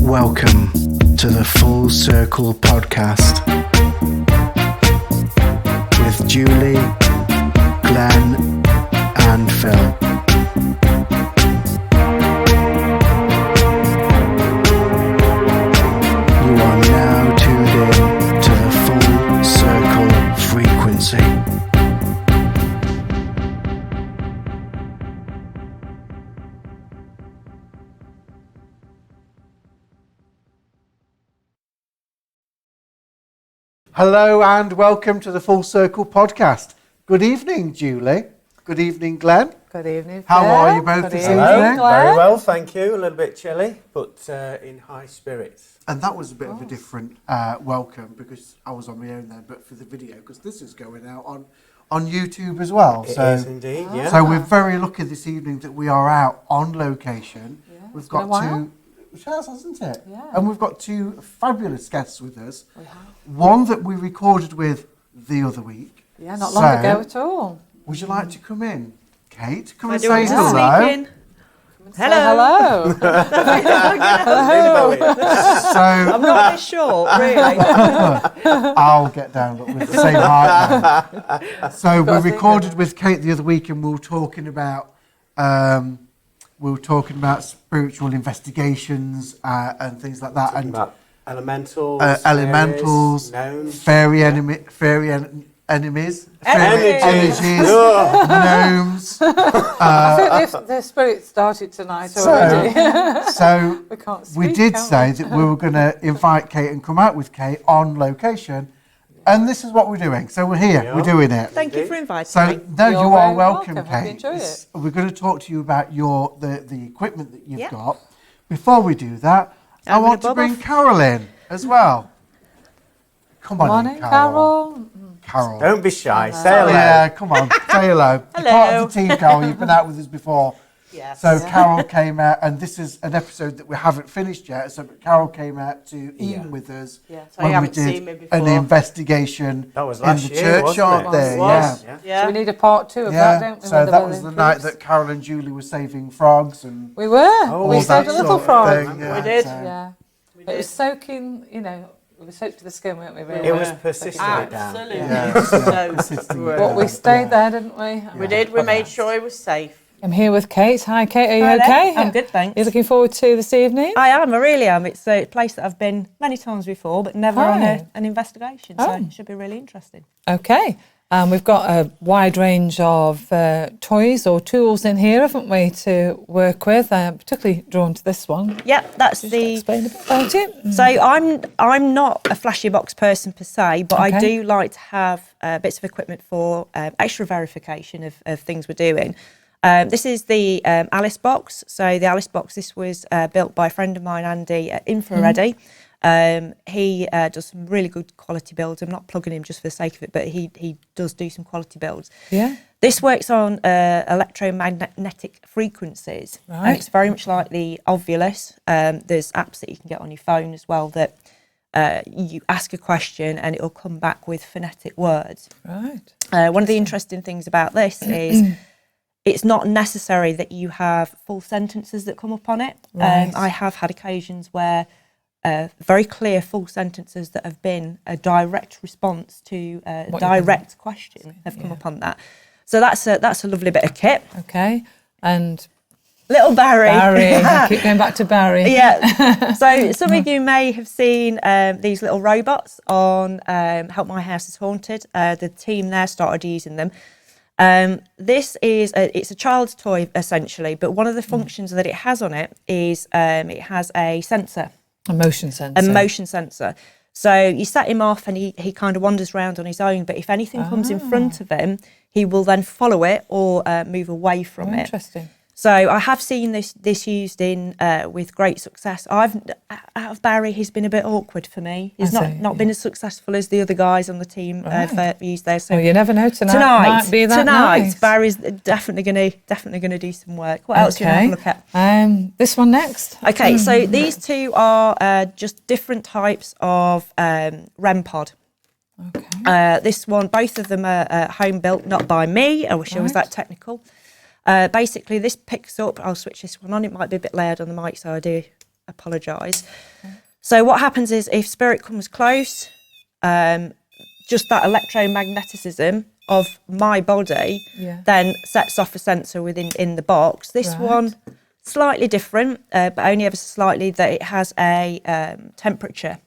Welcome to the Full Circle podcast with Julie, Glenn and Phil. You are now tuned in to the Full Circle frequency. Hello and welcome to the Full Circle podcast. Good evening, Julie. Good evening, Glenn. Good evening, How Phil. are you both this evening? Very well, thank you. A little bit chilly, but in high spirits. And that was a bit of a different welcome because I was on my own then, but for the video, because this is going out on YouTube as well. It is indeed, yeah. So we're very lucky this evening that we are out on location. Yeah, We've got two, which has, hasn't it? Yeah. And we've got two fabulous guests with us. We have. One that we recorded with the other week. Yeah, not long ago at all. Would you like to come in, Kate? Come I and do say want to hello. sneak in. Hello. So I'm not this short, really. I'll get down with the same height then. So we recorded with Kate the other week and we were talking about spiritual investigations and things like that. Talking And about elementals, elementals, gnomes, fairy enemies, Energies. gnomes. I think the spirit started tonight already. So We can't speak, we did can say that we were going to invite Kate and come out with Kate on location. And this is what we're doing. So we're here, Yeah. we're doing it. Thank you for inviting So me. no, You're you are very welcome, welcome. Hope you Kate. enjoy it. We're going to talk to you about the equipment that you've Yeah. got. Before we do that, I I'm want to gonna bob bring off. Carol in as well. Come on Morning, in, Carol. Carol. Don't be shy, say hello. Yeah, come on, say hello. You're part of the team, Carol. You've been out with us before. Yes. So Carol came out, and this is an episode that we haven't finished yet. So Carol came out to Eden with us Yeah, so when you we haven't seen did me before. an investigation That was in last the year, churchyard wasn't it? there. It Yeah. was. Yeah. Yeah. So we need a part two of Yeah, that, don't we? so with that the was the balloon night proofs? that Carol and Julie were saving frogs and We were. Oh, we all saved that a little sort of frog. thing, yeah, We did. so- Yeah. We It did. was soaking, we were soaked to the skin, weren't we? Really? It was Yeah. persistent down. Absolutely. Yeah, So persistent. But we stayed there, didn't we? we did. We made sure it was safe. I'm here with Kate. Hi, Kate. Are you Hi there. okay? I'm good, thanks. You're looking forward to this evening? I am. I really am. It's a place that I've been many times before, but never on Hi. an investigation. So Oh. it should be really interesting. Okay. We've got a wide range of toys or tools in here, haven't we, to work with? I'm particularly drawn to this one. Yep, that's Could you the. explain a bit about it? So I'm not a flashy box person per se, but I Okay. do like to have bits of equipment for extra verification of things we're doing. This is the Alice box. So the Alice box, this was built by a friend of mine, Andy, at Infraready. He does some really good quality builds. I'm not plugging him just for the sake of it, but he does do some quality builds. Yeah. This works on electromagnetic frequencies. Right. It's very much like the Ovulus. There's apps that you can get on your phone as well that you ask a question and it'll come back with phonetic words. Right. One of the interesting things about this is it's not necessary that you have full sentences that come up on it. Right. I have had occasions where very clear full sentences that have been a direct response to a What you've direct question have come up on that. So that's a lovely bit of kit. Okay. And Little Barry. Barry. Keep going back to Barry. Yeah. So some of you may have seen these little robots on Help My House is Haunted. The team there started using them. This is it's a child's toy essentially, but one of the functions that it has on it is it has a sensor. A motion sensor. A motion sensor. So you set him off and he kind of wanders around on his own, but if anything comes in front of him, he will then follow it or move away from it. Interesting. So I have seen this used in with great success. Out of Barry, he's been a bit awkward for me. He's not been as successful as the other guys on the team have used there. So Well, you never know. Tonight might be that nice. Barry's definitely gonna do some work. What else do you want to look at? This one next. Okay, so these two are just different types of REM pod. Okay. This one, both of them are home built, not by me. I wish I was that technical. Basically, this picks up. I'll switch this one on. It might be a bit loud on the mic, so I do apologise. So what happens is if spirit comes close, just that electromagnetism of my body then sets off a sensor in the box. This one, slightly different, but only ever so slightly, that it has a temperature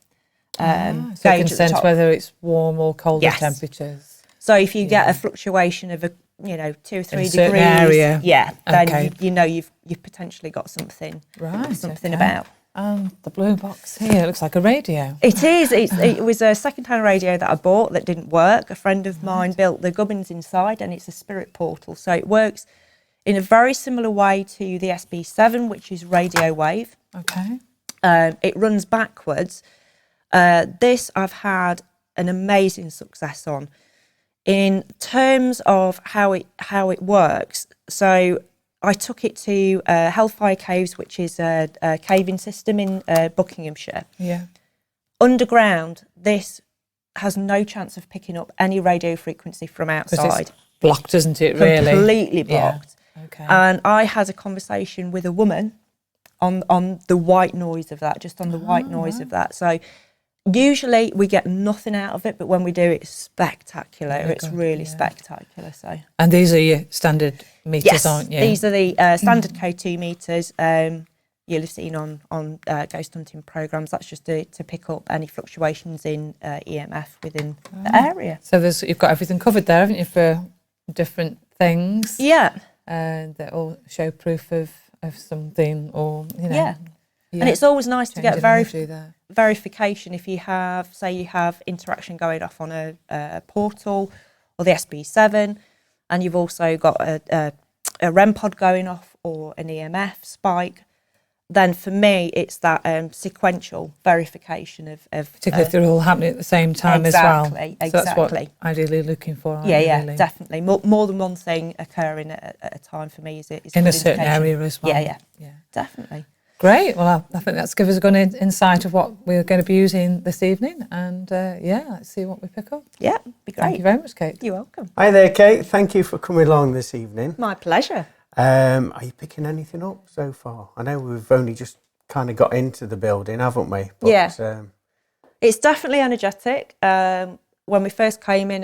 so you gauge can at the sense top. whether it's warm or colder Yes. temperatures. So if you get a fluctuation of 2 or 3 a degrees, certain area. then Okay. you know you've potentially got something Okay. about. And the blue box here looks like a radio. It is. It was a second-hand radio that I bought that didn't work. A friend of mine built the gubbins inside, and it's a spirit portal. So it works in a very similar way to the SB7, which is radio wave. Okay. It runs backwards. This I've had an amazing success on. In terms of how it works, so I took it to Hellfire Caves, which is a caving system in Buckinghamshire. Yeah. Underground, this has no chance of picking up any radio frequency from 'Cause outside. it's blocked, isn't it, really? Completely blocked. Yeah. Okay. And I had a conversation with a woman on the white noise of that, just on the white noise of that. So usually we get nothing out of it, but when we do, it's spectacular. It's really spectacular. So. And these are your standard meters, aren't you? These are the standard K2 meters you'll have seen on ghost hunting programmes. That's just to pick up any fluctuations in EMF within the area. So you've got everything covered there, haven't you, for different things? Yeah. That all show proof of something, or, Yeah. And it's always nice to get energy there. verification if you have interaction going off on a portal or the SB7, and you've also got a REM pod going off or an EMF spike. Then for me, it's that sequential verification of particularly if they're all happening at the same time as well. Exactly. So that's what ideally looking for. Aren't you, really? Definitely. More than one thing occurring at a time for me is in a certain area as well. Yeah, definitely. Great. Well, I think that's given us a good insight of what we're going to be using this evening, and let's see what we pick up. Yeah, be great. Thank you very much, Kate. You're welcome. Hi there, Kate. Thank you for coming along this evening. My pleasure. Are you picking anything up so far? I know we've only just kind of got into the building, haven't we? But, yeah. It's definitely energetic. When we first came in,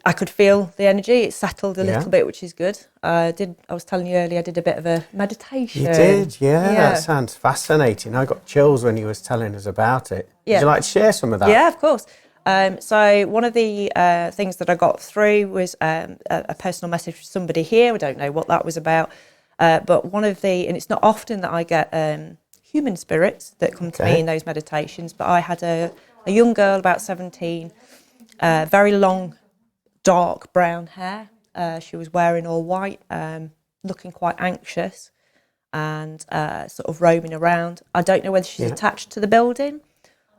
I could feel the energy. It settled a little bit, which is good. I was telling you earlier, I did a bit of a meditation. You did, yeah. That sounds fascinating. I got chills when you was telling us about it. Yeah. Would you like to share some of that? Yeah, of course. So one of the things that I got through was a personal message from somebody here. I don't know what that was about, but and it's not often that I get human spirits that come to me in those meditations, but I had a young girl, about 17, very long, dark brown hair. She was wearing all white, looking quite anxious and sort of roaming around. I don't know whether she's attached to the building,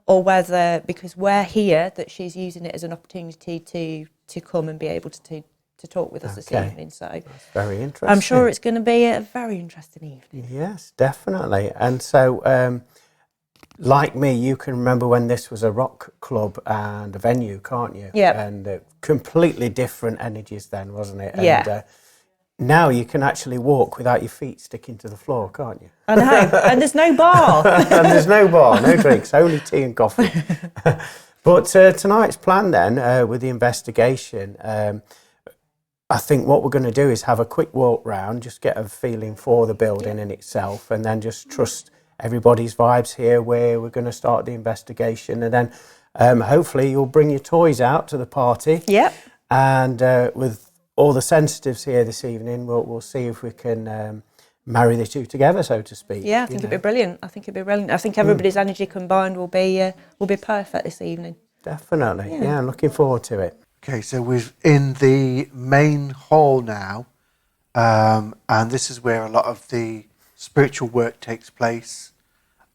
or whether, because we're here, that she's using it as an opportunity to come and be able to talk with us this evening. So that's very interesting. I'm sure it's going to be a very interesting evening. Yes, definitely. And so, like me, you can remember when this was a rock club and a venue, can't you? Yeah. And completely different energies then, wasn't it? Yeah. And, now you can actually walk without your feet sticking to the floor, can't you? I know, and there's no bar. And there's no bar, no drinks, only tea and coffee. But tonight's plan then, with the investigation, I think what we're going to do is have a quick walk round, just get a feeling for the building in itself, and then just trust everybody's vibes here where we're going to start the investigation. And then hopefully you'll bring your toys out to the party. Yep. And with all the sensitives here this evening, we'll see if we can marry the two together, so to speak. Yeah, I think it'd be brilliant. I think everybody's energy combined will be perfect this evening. Definitely. Yeah, I'm looking forward to it. Okay, so we're in the main hall now, and this is where a lot of the spiritual work takes place,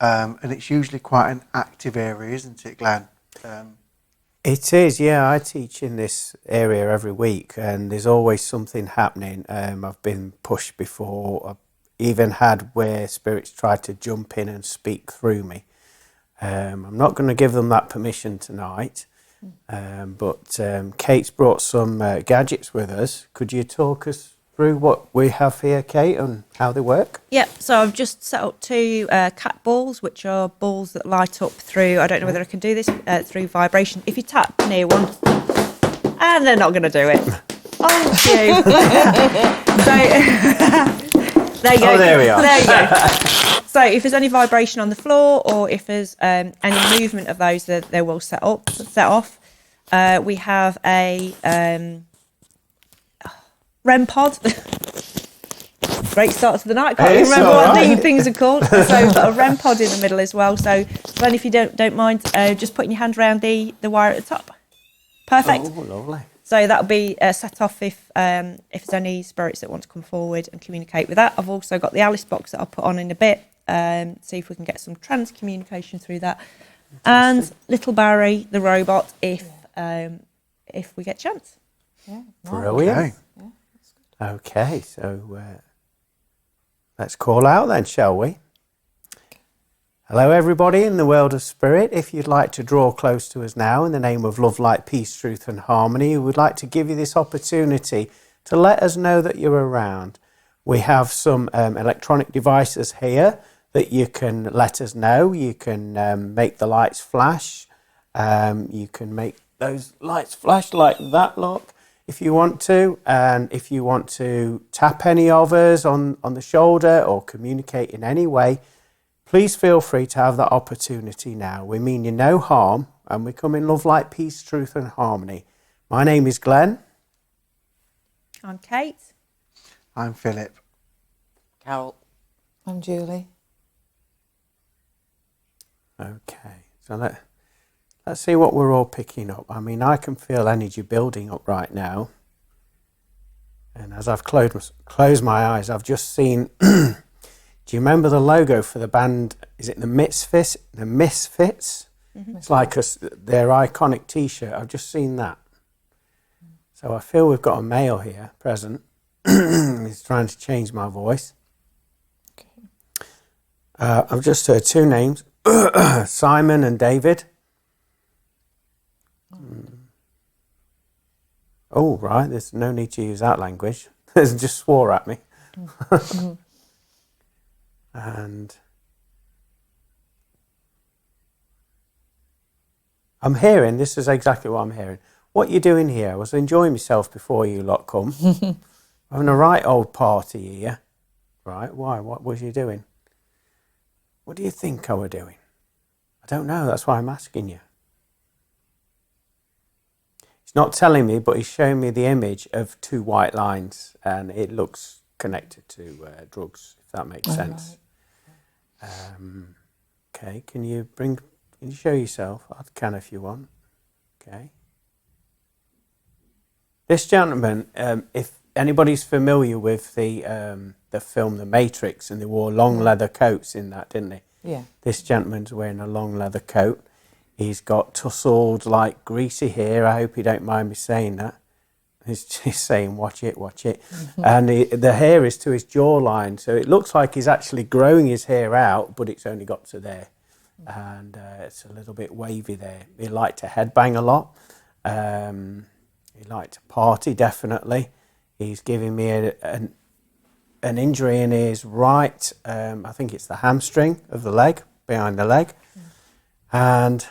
and it's usually quite an active area, isn't it, Glenn? It is, yeah. I teach in this area every week, and there's always something happening. I've been pushed before. I've even had where spirits tried to jump in and speak through me. I'm not going to give them that permission tonight, but Kate's brought some gadgets with us. Could you talk us through what we have here, Kate, and how they work? Yep, so I've just set up 2 cat balls, which are balls that light up through, I don't know whether I can do this, through vibration. If you tap near one, and they're not going to do it. Oh, you. So, there you go. Oh, there we are. There you go. So if there's any vibration on the floor or if there's any movement of those, they will set off. We have a REM pod. Great start to the night. Can't even remember what these things are called. So we've got a REM pod in the middle as well. So Glenn, if you don't mind, just putting your hand around the wire at the top. Perfect. Oh, lovely. So that'll be set off if there's any spirits that want to come forward and communicate with that. I've also got the Alice box that I'll put on in a bit. See if we can get some trans communication through that. And little Barry, the robot, if we get a chance. Yeah, Brilliant. Okay. Yeah, Okay, so let's call out then, shall we? Hello, everybody in the world of spirit. If you'd like to draw close to us now in the name of love, light, peace, truth and harmony, we would like to give you this opportunity to let us know that you're around. We have some electronic devices here that you can let us know. You can make the lights flash. You can make those lights flash like that, look, if you want to. And if you want to tap any of us on the shoulder or communicate in any way, please feel free to have that opportunity now. We mean you no harm, and we come in love, light, peace, truth and harmony. My name is Glenn. I'm Kate. I'm Philip. Carol. I'm Julie. Okay, so let's see what we're all picking up. I mean, I can feel energy building up right now. And as I've closed my eyes, I've just seen... Do you remember the logo for the band? Is it the Misfits? The Misfits? Mm-hmm. It's like their iconic T-shirt. I've just seen that. So I feel we've got a male here present. He's trying to change my voice. Okay. I've just heard 2 names, Simon and David. Oh, right. There's no need to use that language. They just swore at me. Mm-hmm. And I'm hearing, this is exactly what I'm hearing. What you doing here? I was enjoying myself before you lot come. Having a right old party here. Right, why? What was you doing? What do you think I were doing? I don't know, that's why I'm asking you. He's not telling me, but he's showing me the image of 2 white lines, and it looks connected to drugs, if that makes sense. Right. Okay, can you show yourself? I can if you want. Okay. This gentleman, if anybody's familiar with the film The Matrix, and they wore long leather coats in that, didn't they? Yeah. This gentleman's wearing a long leather coat. He's got tousled, like, greasy hair. I hope you don't mind me saying that. He's saying, watch it. Mm-hmm. And the hair is to his jawline. So it looks like he's actually growing his hair out, but it's only got to there. And it's a little bit wavy there. He liked to headbang a lot. He liked to party, definitely. He's giving me an injury in his right, I think it's the hamstring of the leg, behind the leg. And...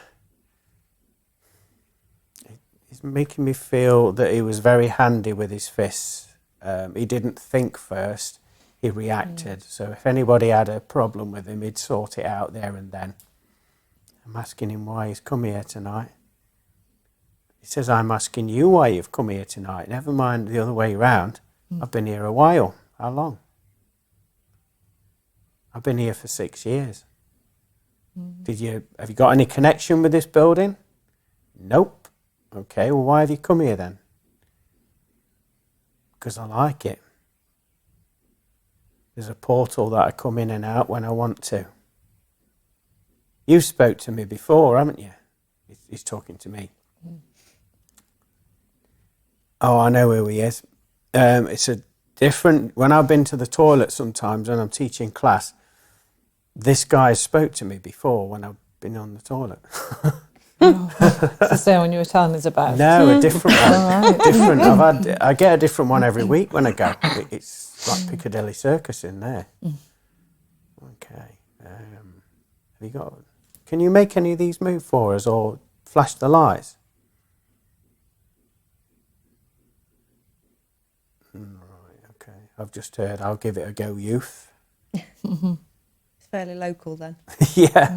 making me feel that he was very handy with his fists. He didn't think first, he reacted. So if anybody had a problem with him, he'd sort it out there and then. I'm asking him why he's come here tonight. He says, I'm asking you why you've come here tonight. Never mind the other way round. I've been here a while. How long? I've been here for 6 years. Have you got any connection with this building? Nope. Okay, well, why have you come here then? Because I like it. There's a portal that I come in and out when I want to. You spoke to me before, haven't you? He's talking to me. Oh, I know who he is. It's a different... When I've been to the toilet sometimes when I'm teaching class, this guy spoke to me before when I've been on the toilet. It's the same one you were telling us about. No, a different one. Right. Different. I get a different one every week when I go. It's like Piccadilly Circus in there. Okay. Have you got? Can you make any of these move for us or flash the lights? Right. Okay. I've just heard. I'll give it a go, youth. It's fairly local then. Yeah.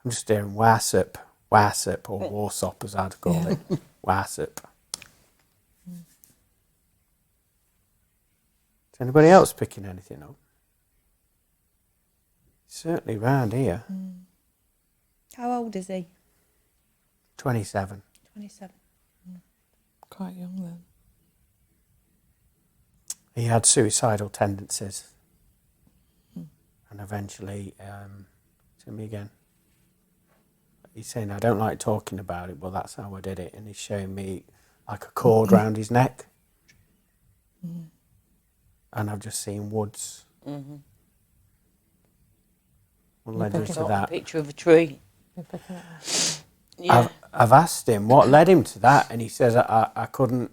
I'm just hearing Wassop or Warsop as I'd call it. Wassop. Is anybody else picking anything up? Certainly round here. How old is he? 27. 27. Quite young then. He had suicidal tendencies. And eventually, to me again, he's saying, I don't like talking about it, but that's how I did it. And he's showing me like a cord round his neck. And I've just seen woods. Mm-hmm. What led him to Got a that? picture of a tree. Yeah. I've asked him what led him to that, and he says I couldn't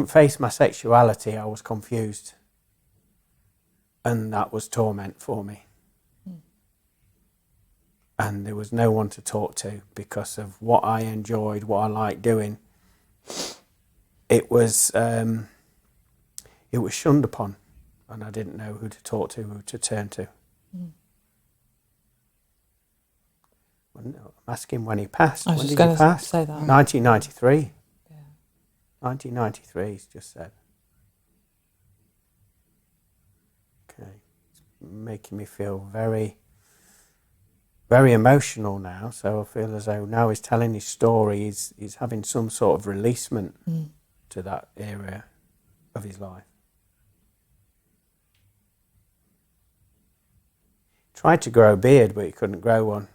face my sexuality. I was confused, and that was torment for me. And there was no one to talk to because of what I enjoyed, what I liked doing. It was shunned upon, and I didn't know who to talk to, who to turn to. I'm asking when he passed. I was When just did he going to pass? say that. 1993. Yeah. 1993, he's just said. Okay. It's making me feel very, very emotional now. So I feel as though now he's telling his story, he's having some sort of releasement to that area of his life. Tried to grow a beard, but he couldn't grow one.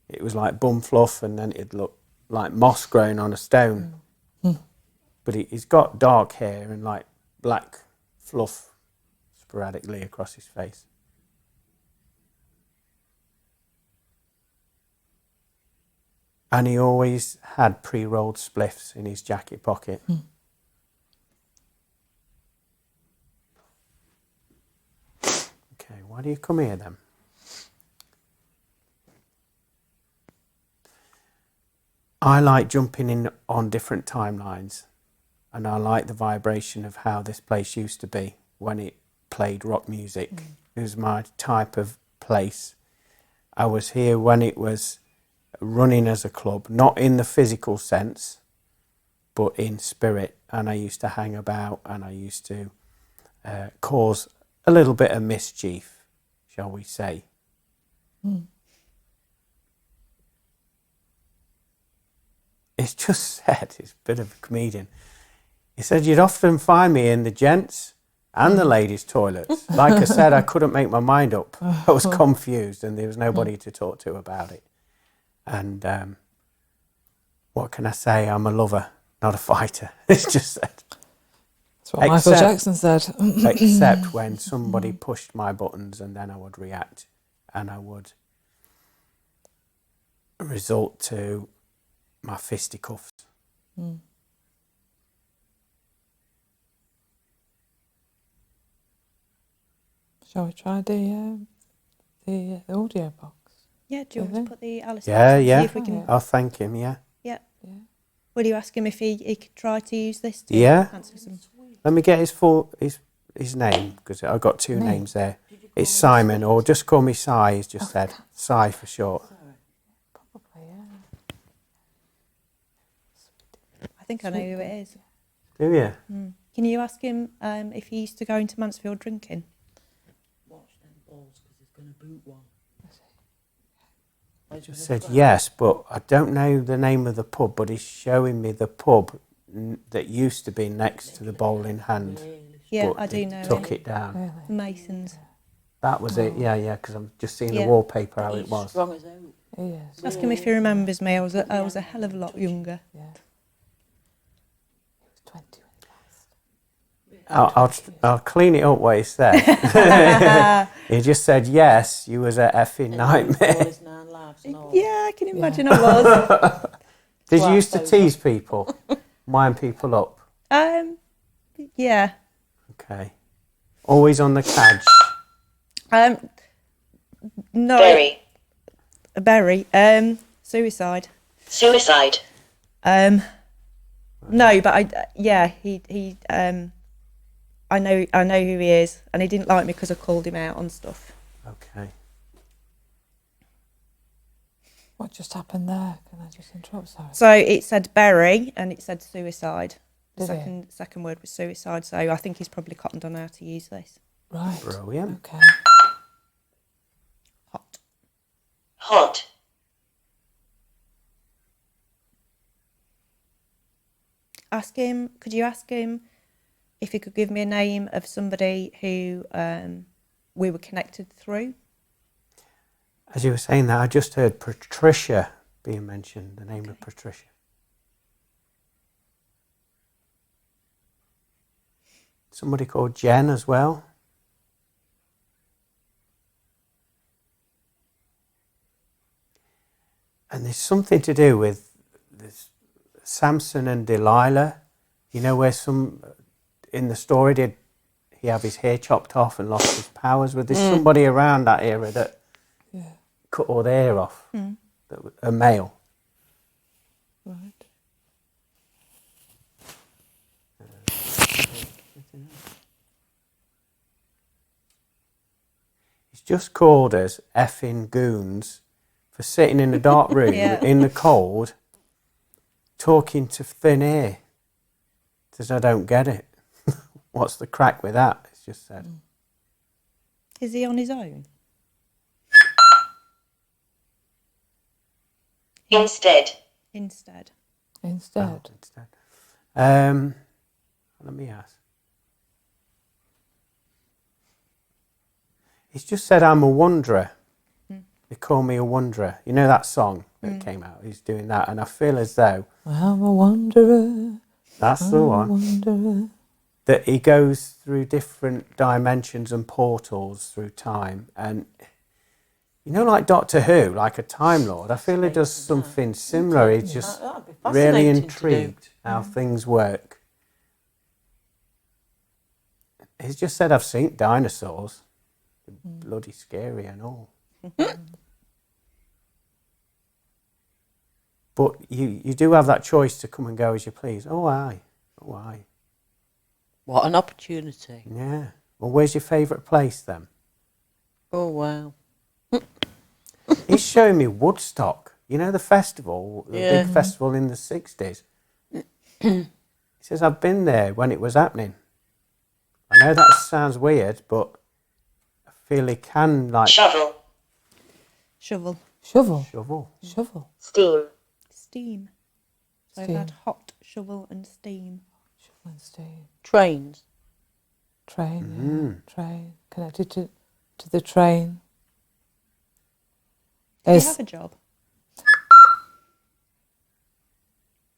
It was like bum fluff, and then it'd look like moss growing on a stone. But he's got dark hair and like black fluff sporadically across his face. And he always had pre-rolled spliffs in his jacket pocket. Okay, why do you come here then? I like jumping in on different timelines, and I like the vibration of how this place used to be when it played rock music. It was my type of place. I was here when it was running as a club, not in the physical sense, but in spirit. And I used to hang about, and I used to cause a little bit of mischief, shall we say. It's just said, he's a bit of a comedian. He said, you'd often find me in the gents and the ladies' toilets. Like I said, I couldn't make my mind up. I was confused, and there was nobody to talk to about it. And what can I say? I'm a lover, not a fighter. It's just said. That's what Michael Jackson said. Except when somebody pushed my buttons, and then I would react, and I would resort to my fisticuffs. Shall we try the audio box? Yeah, do you want to put the Alice Yeah, box? yeah. See if we can. I'll thank him, yeah. Yeah. Yeah. Will you ask him if he could try to use this to Yeah. answer some? Let me get his name, because I've got two names there. It's Simon, or just call me Si, he's just said. Si for short. Probably, yeah. I think I know who it is. Do you? Can you ask him if he used to go into Mansfield drinking? Watch them balls, because he's going to boot one. I just said yes, but I don't know the name of the pub, but he's showing me the pub that used to be next to the Bowling Hand. Yeah, but I do know took him. it down. Really? The Masons. That was it, yeah, because I'm just seeing the Yeah. wallpaper how it He's was. strong as out. Yes. Ask him if he remembers me. I was a hell of a lot younger. Yeah. He was 20 when he passed. I'll clean it up what he said. He just said, yes, you was a effing nightmare. Boys, 9 lives and all. Yeah, I can imagine I was. Did you used to tease people? Wind people up? Yeah. Okay. Always on the cadge? No. Berry. Suicide. Suicide. No, but he I know who he is, and he didn't like me because I called him out on stuff. Okay. What just happened there? Can I just interrupt? Sorry. So it said Berry and it said suicide. The Did it? second word was suicide, so I think he's probably cottoned on how to use this. Right. Brilliant. Okay. Hot. Hot. Could you ask him if he could give me a name of somebody who we were connected through? As you were saying that, I just heard Patricia being mentioned, the name of Patricia. Somebody called Jen as well. And there's something to do with this Samson and Delilah. You know where some in the story did he have his hair chopped off and lost his powers? Well, there's somebody around that era that cut all their hair off. That was a male. Right. He's just called us effing goons for sitting in a dark room in the cold talking to thin air. Says, I don't get it. What's the crack with that? It's just said. Is he on his own? Instead. Instead. Instead. Instead. Let me ask. He's just said, I'm a wanderer. They call me a wanderer. You know that song that came out? He's doing that. And I feel as though I'm a wanderer. that's the one. Wanderer. That he goes through different dimensions and portals through time. And, you know, like Doctor Who, like a Time Lord, I feel he does something similar. He's just That'd be really fascinating to do. intrigued how things work. He's just said, I've seen dinosaurs. Bloody scary and all. But you do have that choice to come and go as you please. Oh, aye. Oh, aye. What an opportunity. Yeah. Well, where's your favourite place then? Oh, wow. He's showing me Woodstock. You know the festival, the Yeah. big festival in the 60s. He says, I've been there when it was happening. I know that sounds weird, but I feel he can, like... Shovel. Shovel. Shovel. Shovel. Shovel. Steam. Steam. So Steam. I've had hot, shovel and steam. Shovel and steam. Trains. Train. Yeah. Train. Connected to the train. Do you There's- have a job?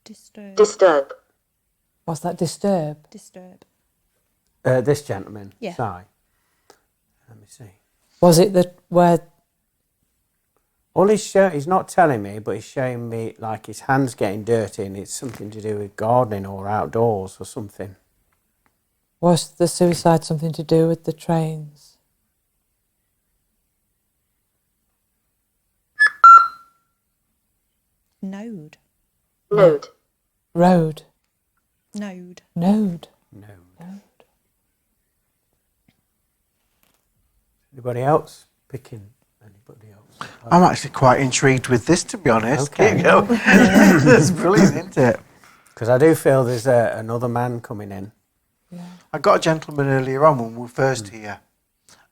Disturb. Disturb. What's that? Disturb. Disturb. This gentleman, Yeah. Si. Let me see. Was it that where? All he's not telling me, but he's showing me like his hands getting dirty and it's something to do with gardening or outdoors or something. Was the suicide something to do with the trains? Node. Node. Road. Node. Node. No. Node. Anybody else? Picking anybody else? I'm actually quite intrigued with this, to be honest. Okay. Keep going. That's brilliant, isn't it? Because I do feel there's another man coming in. Yeah. I got a gentleman earlier on when we were first here,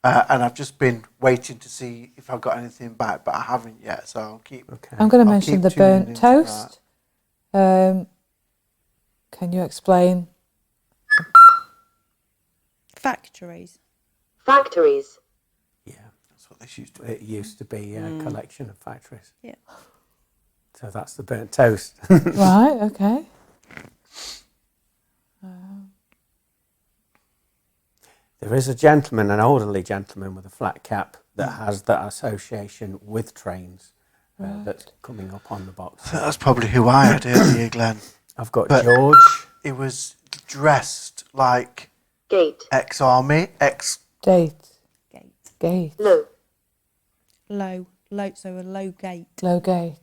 and I've just been waiting to see if I've got anything back, but I haven't yet, so I'll keep... Okay. I'm going to I'll mention keep the tuning burnt into toast. Can you explain? Factories. Factories. Yeah. That's what this used to It used to be a collection of factories. Yeah. So that's the burnt toast. Right. Okay. There is a gentleman, an elderly gentleman with a flat cap that has that association with trains that's coming up on the box. So that's probably who I had earlier, Glenn. I've got But- George. He was dressed like Gate. ex-army, Date. Gate. Gate. Low. Low. So a low gate. Low gate.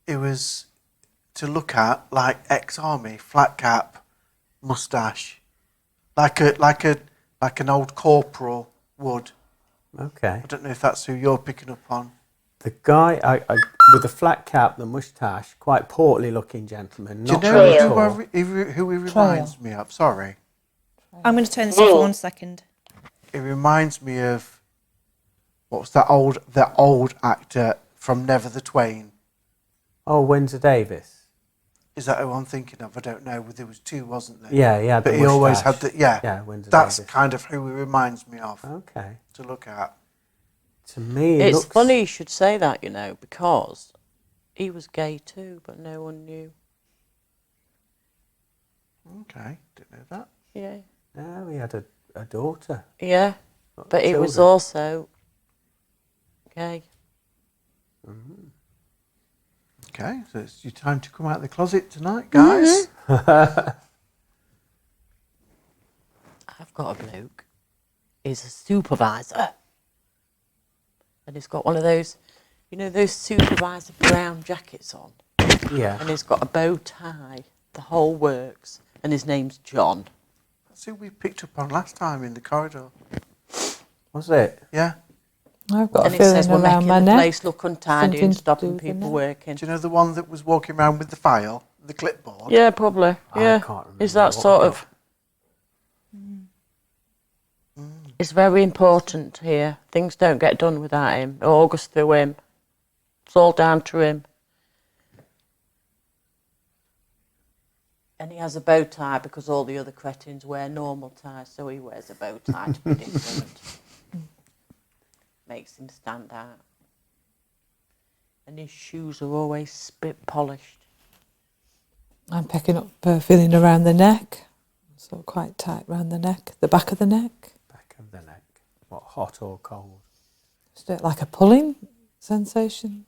It was to look at like ex-army, flat cap, moustache, like an old corporal would. Okay. I don't know if that's who you're picking up on. The guy with the flat cap, the moustache, quite portly looking gentleman. Do you Not know very Trail. tall. who he reminds me of? Sorry. I'm going to turn this off for 1 second. It reminds me of what's that old actor from Never the Twain. Oh, Windsor Davis. Is that who I'm thinking of? I don't know. There was two, wasn't there? Yeah, yeah. But he always had the Yeah, Windsor That's Davis. kind of who he reminds me of Okay. to look at. To me, It's looks... funny you should say that, you know, because he was gay too, but no one knew. Okay, didn't know that. Yeah. No, he had a daughter. Yeah, Got but he was children. also gay. Okay, so it's your time to come out of the closet tonight, guys. I've got a bloke. He's a supervisor. And he's got one of those, you know, those supervisor brown jackets on. Yeah. And he's got a bow tie, the whole works. And his name's John. That's who we picked up on last time in the corridor. Was it? Yeah. I've got And a he says feeling we're around making my the neck. place look untidy Something and to do stopping with the people neck. working. Do you know the one that was walking around with the file, the clipboard? Yeah, probably. I Yeah. can't Is remember that what sort we of... It's very important here. Things don't get done without him. August through him. It's all down to him. And he has a bow tie because all the other cretins wear normal ties, so he wears a bow tie to be different. Makes him stand out. And his shoes are always spit polished. I'm picking up feeling around the neck. So quite tight around the neck, the back of the neck. Back of the neck. What, hot or cold? Is it like a pulling sensation?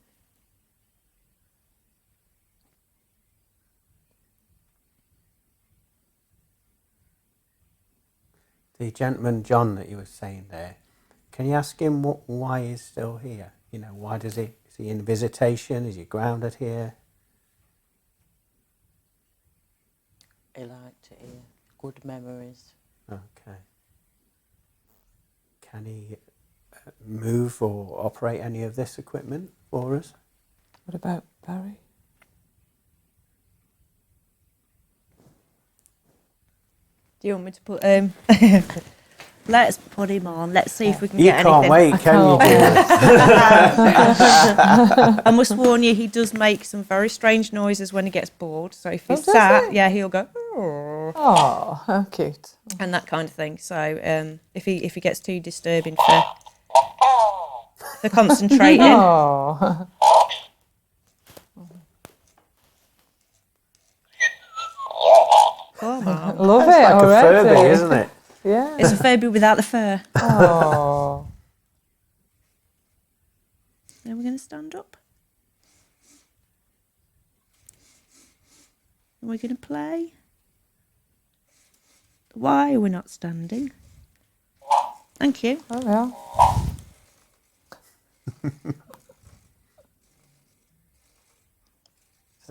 The gentleman John that you were saying there, can you ask him why he's still here? You know, why is he in visitation? Is he grounded here? He liked it here. Good memories. Okay. Can he move or operate any of this equipment for us? What about Barry? Do you want me to put let's put him on. Let's see if we can You get can't anything. wait, can you, can't dear? I must warn you, he does make some very strange noises when he gets bored. So if he's does sat, he? yeah, he'll go "Oh," Oh, how cute. and that kind of thing. So if he gets too disturbing for concentrating, Oh. come on. Love It's it like already. a Furby, isn't it? Yeah. It's a Furby without the fur. Oh. Now we're going to stand up. And we're going to play. Why are we not standing? Thank you. Oh, yeah.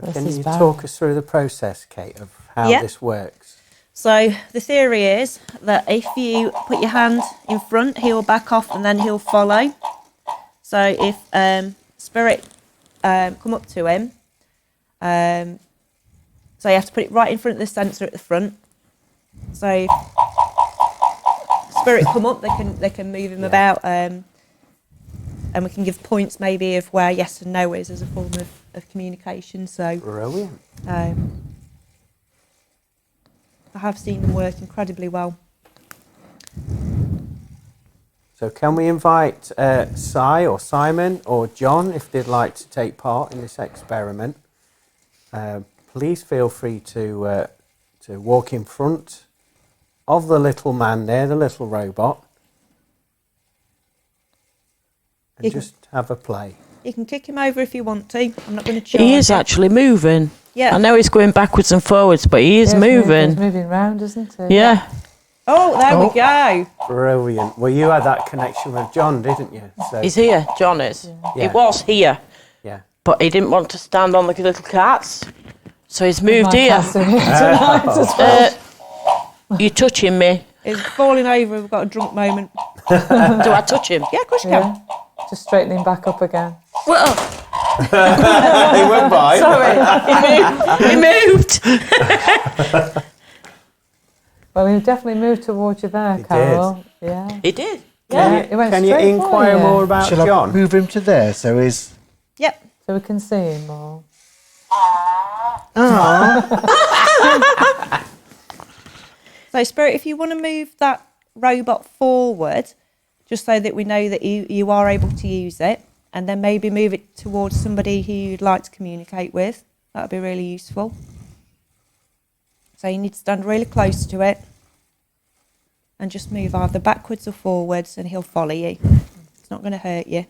This Can is you Barry. talk us through the process, Kate, of how Yeah. this works? So the theory is that if you put your hand in front, he'll back off and then he'll follow. So if spirit come up to him, so you have to put it right in front of the sensor at the front. So if spirit come up, they can move him about, and we can give points maybe of where yes and no is as a form of communication. So Brilliant. I have seen them work incredibly well. So can we invite Si or Simon or John if they'd like to take part in this experiment? Please feel free to walk in front of the little man there, the little robot. And You can- just have a play. You can kick him over if you want to. I'm not going to charge He is you. actually moving. Yeah. I know he's going backwards and forwards, but he is He's moving. moving round, isn't he? Yeah. Oh, there we go. Brilliant. Well, you had that connection with John, didn't you? So, He's here, John is. He Yeah. was here, yeah. but he didn't want to stand on the little cats. So he's moved My here. cat's doing it tonight as well. You touching me? He's falling over. We've got a drunk moment. Do I touch him? Yeah, of course you can. Yeah. Just straightening back up again. Well, He went by. sorry. He moved. Well, he definitely moved towards you there, He Carol. Yeah. He did. Yeah, he went Can you straight for inquire you. more about Shall I John? move him to there? So he's. Yep. So we can see him more. So, Spirit, if you want to move that robot forward, just so that we know that you are able to use it, and then maybe move it towards somebody who you'd like to communicate with, that would be really useful. So you need to stand really close to it and just move either backwards or forwards, and he'll follow you. It's not going to hurt you.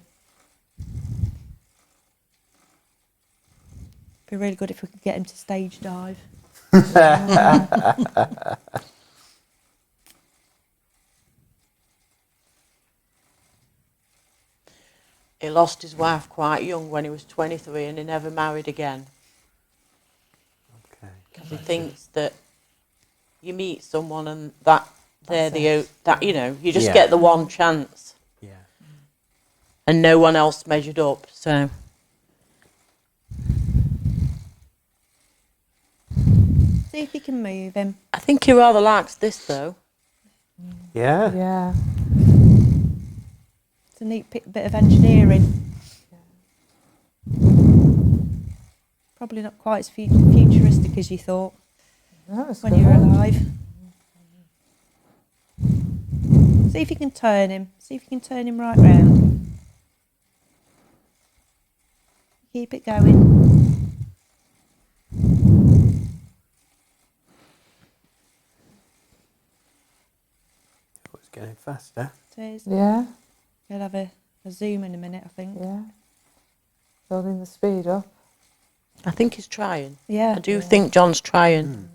Be really good if we could get him to stage dive. He lost his wife quite young when he was 23 and he never married again. Okay. Because he thinks that you meet someone and that you just Yeah. get the one chance Yeah. and no one else measured up. So See if you can move him. I think he rather likes this though. Yeah. Yeah. It's a neat bit of engineering. Probably not quite as futuristic as you thought That was when good. you were alive. See if you can turn him. See if you can turn him right round. Keep it going. It's getting faster. It is. Yeah. He'll have a zoom in a minute, I think. Yeah. Building the speed up. I think he's trying. Yeah. I do think John's trying.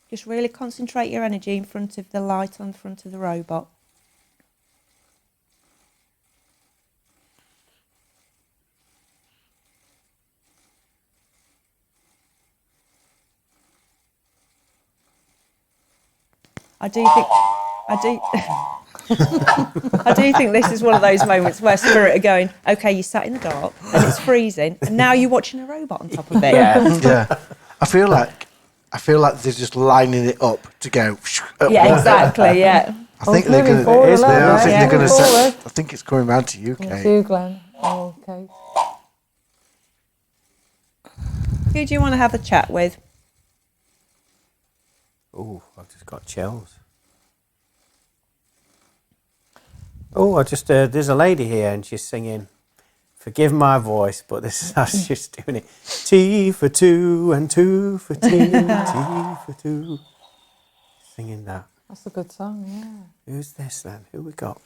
Just really concentrate your energy in front of the light on front of the robot. I do think this is one of those moments where Spirit are going, okay, you sat in the dark and it's freezing, and now you're watching a robot on top of it. Yeah. Yeah. I feel like they're just lining it up to go. At Yeah, once. exactly, yeah. I think Oh, they're moving going forward a is little now. I bit. think Yeah, they're going to. forward. I think it's coming round to you, It's Kate. you, Glenn. Oh, okay. Who do you want to have a chat with? Oh, I've just got chills. Oh, there's a lady here and she's singing, forgive my voice, but this is how she's doing it. T for two and two for T, T for two. Singing that. That's a good song, yeah. Who's this then? Who we got?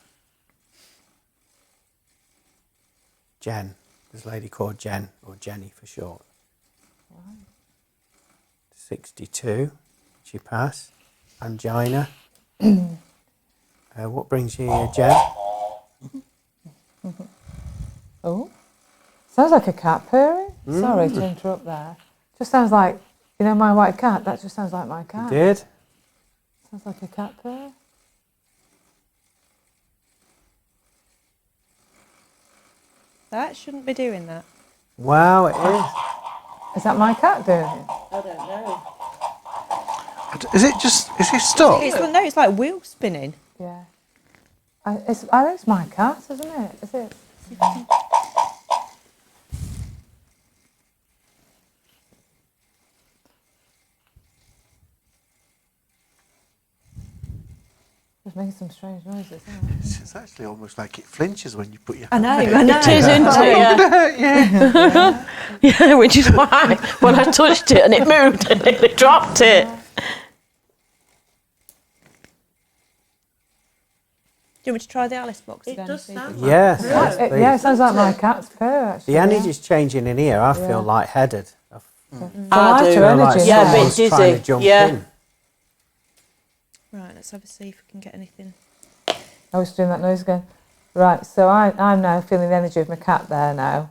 Jen. There's a lady called Jen, or Jenny for short. 62. She passed. Angina. What brings you here, Jen? Oh. Sounds like a cat purring. Sorry to interrupt there. Just sounds like, my white cat. That just sounds like my cat. Did? Sounds like a cat purr. That shouldn't be doing that. Wow, it is. Is that my cat doing it? I don't know. Is he stuck? It's like wheel spinning. Yeah. I think it's my cat, isn't it? Is it? It's making some strange noises, isn't it? It's actually almost like it flinches when you put your. I know. It is, isn't it? Yeah. Yeah, which is why when I touched it and it moved, I nearly dropped it. you want me to try the Alice box It again? does See if sound we- like Yes, a yes, purr. please. Yeah, it sounds like my cat's purr, actually. The yeah. energy's changing in here. I feel Yeah. lightheaded. I It's a I lighter do. feel like energy. Yeah, a now. bit someone's trying to dizzy. jump Yeah. in. Right, let's have a see if we can get anything. I was doing that noise again. Right, so I'm now feeling the energy of my cat there now.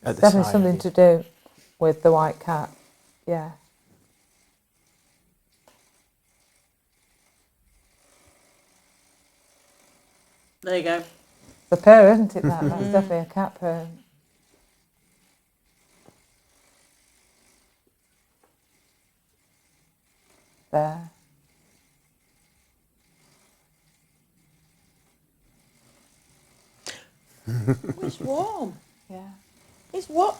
At the Definitely side something of to you. do with the white cat. Yeah. There you go. The purr, isn't it, that? That's definitely a cat purr. There. It's warm. Yeah. It's what?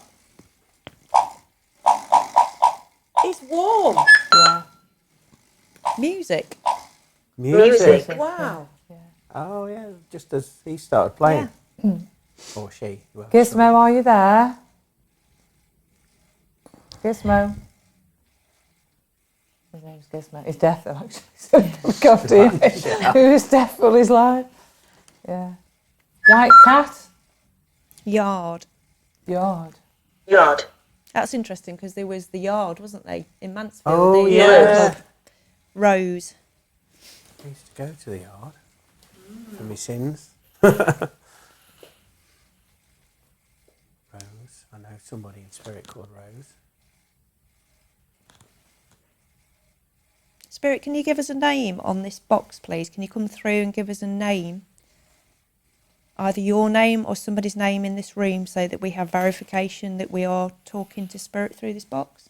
It's warm. Yeah. Music. Music. Wow. Oh, yeah, just as he started playing. Or she. Well, Gizmo, are you there? Gizmo. His name's Gizmo. He's deaf though, actually. So look after him. Who is deaf all his life? Yeah. White cat. Yard. Yard. Yard. That's interesting because there was the Yard, wasn't they, in Mansfield? Oh, the yeah. club. Rose. I used to go to the yard for my sins. Rose. I know somebody in spirit called Rose. Spirit, can you give us a name on this box, please? Can you come through and give us a name? Either your name or somebody's name in this room so that we have verification that we are talking to Spirit through this box.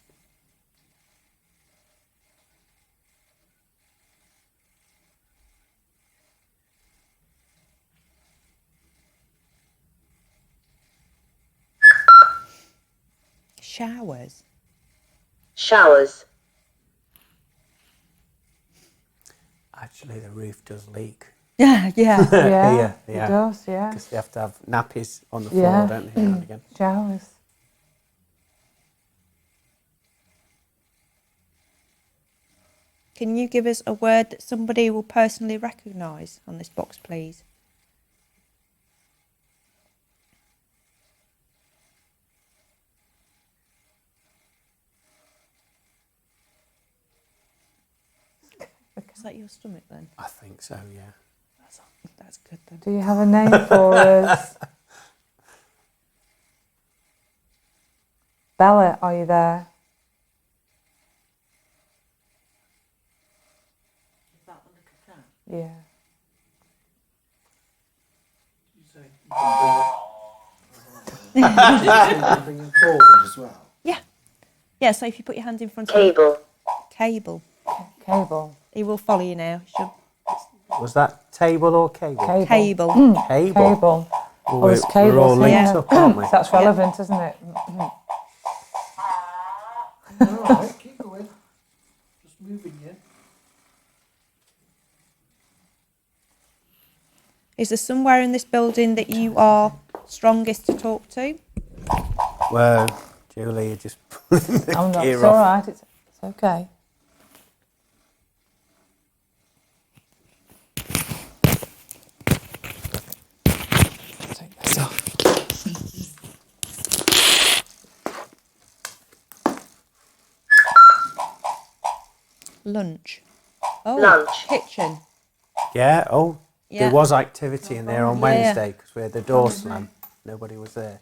Showers. Showers. Actually, the roof does leak. Yeah, yeah. Yeah, Yeah. it does, yeah. Because they have to have nappies on the floor, Yeah. don't they, now and again? Showers. Can you give us a word that somebody will personally recognise on this box, please? Is that your stomach then? I think so, yeah. That's good then. Do you have a name for us? Bella, are you there? Yeah. Bring him forward as well. Yeah. Yeah, so if you put your hand in front of Cable. Cable, Cable. he will follow you now. Should Was that table or cable? Cable. Cable. Cable. Cable. Well, Oh, there's we're all cables linked here. up, aren't we? That's relevant, isn't it? All right, keep going. Just moving you. Is there somewhere in this building that you are strongest to talk to? Well, Julie, you're just pulling the I'm not. gear It's all off. right. It's okay. Take this off. Lunch. Oh, Lunch. kitchen. Yeah, oh, Yeah. there was activity in there on Yeah. Wednesday because we had the door slam. Nobody was there.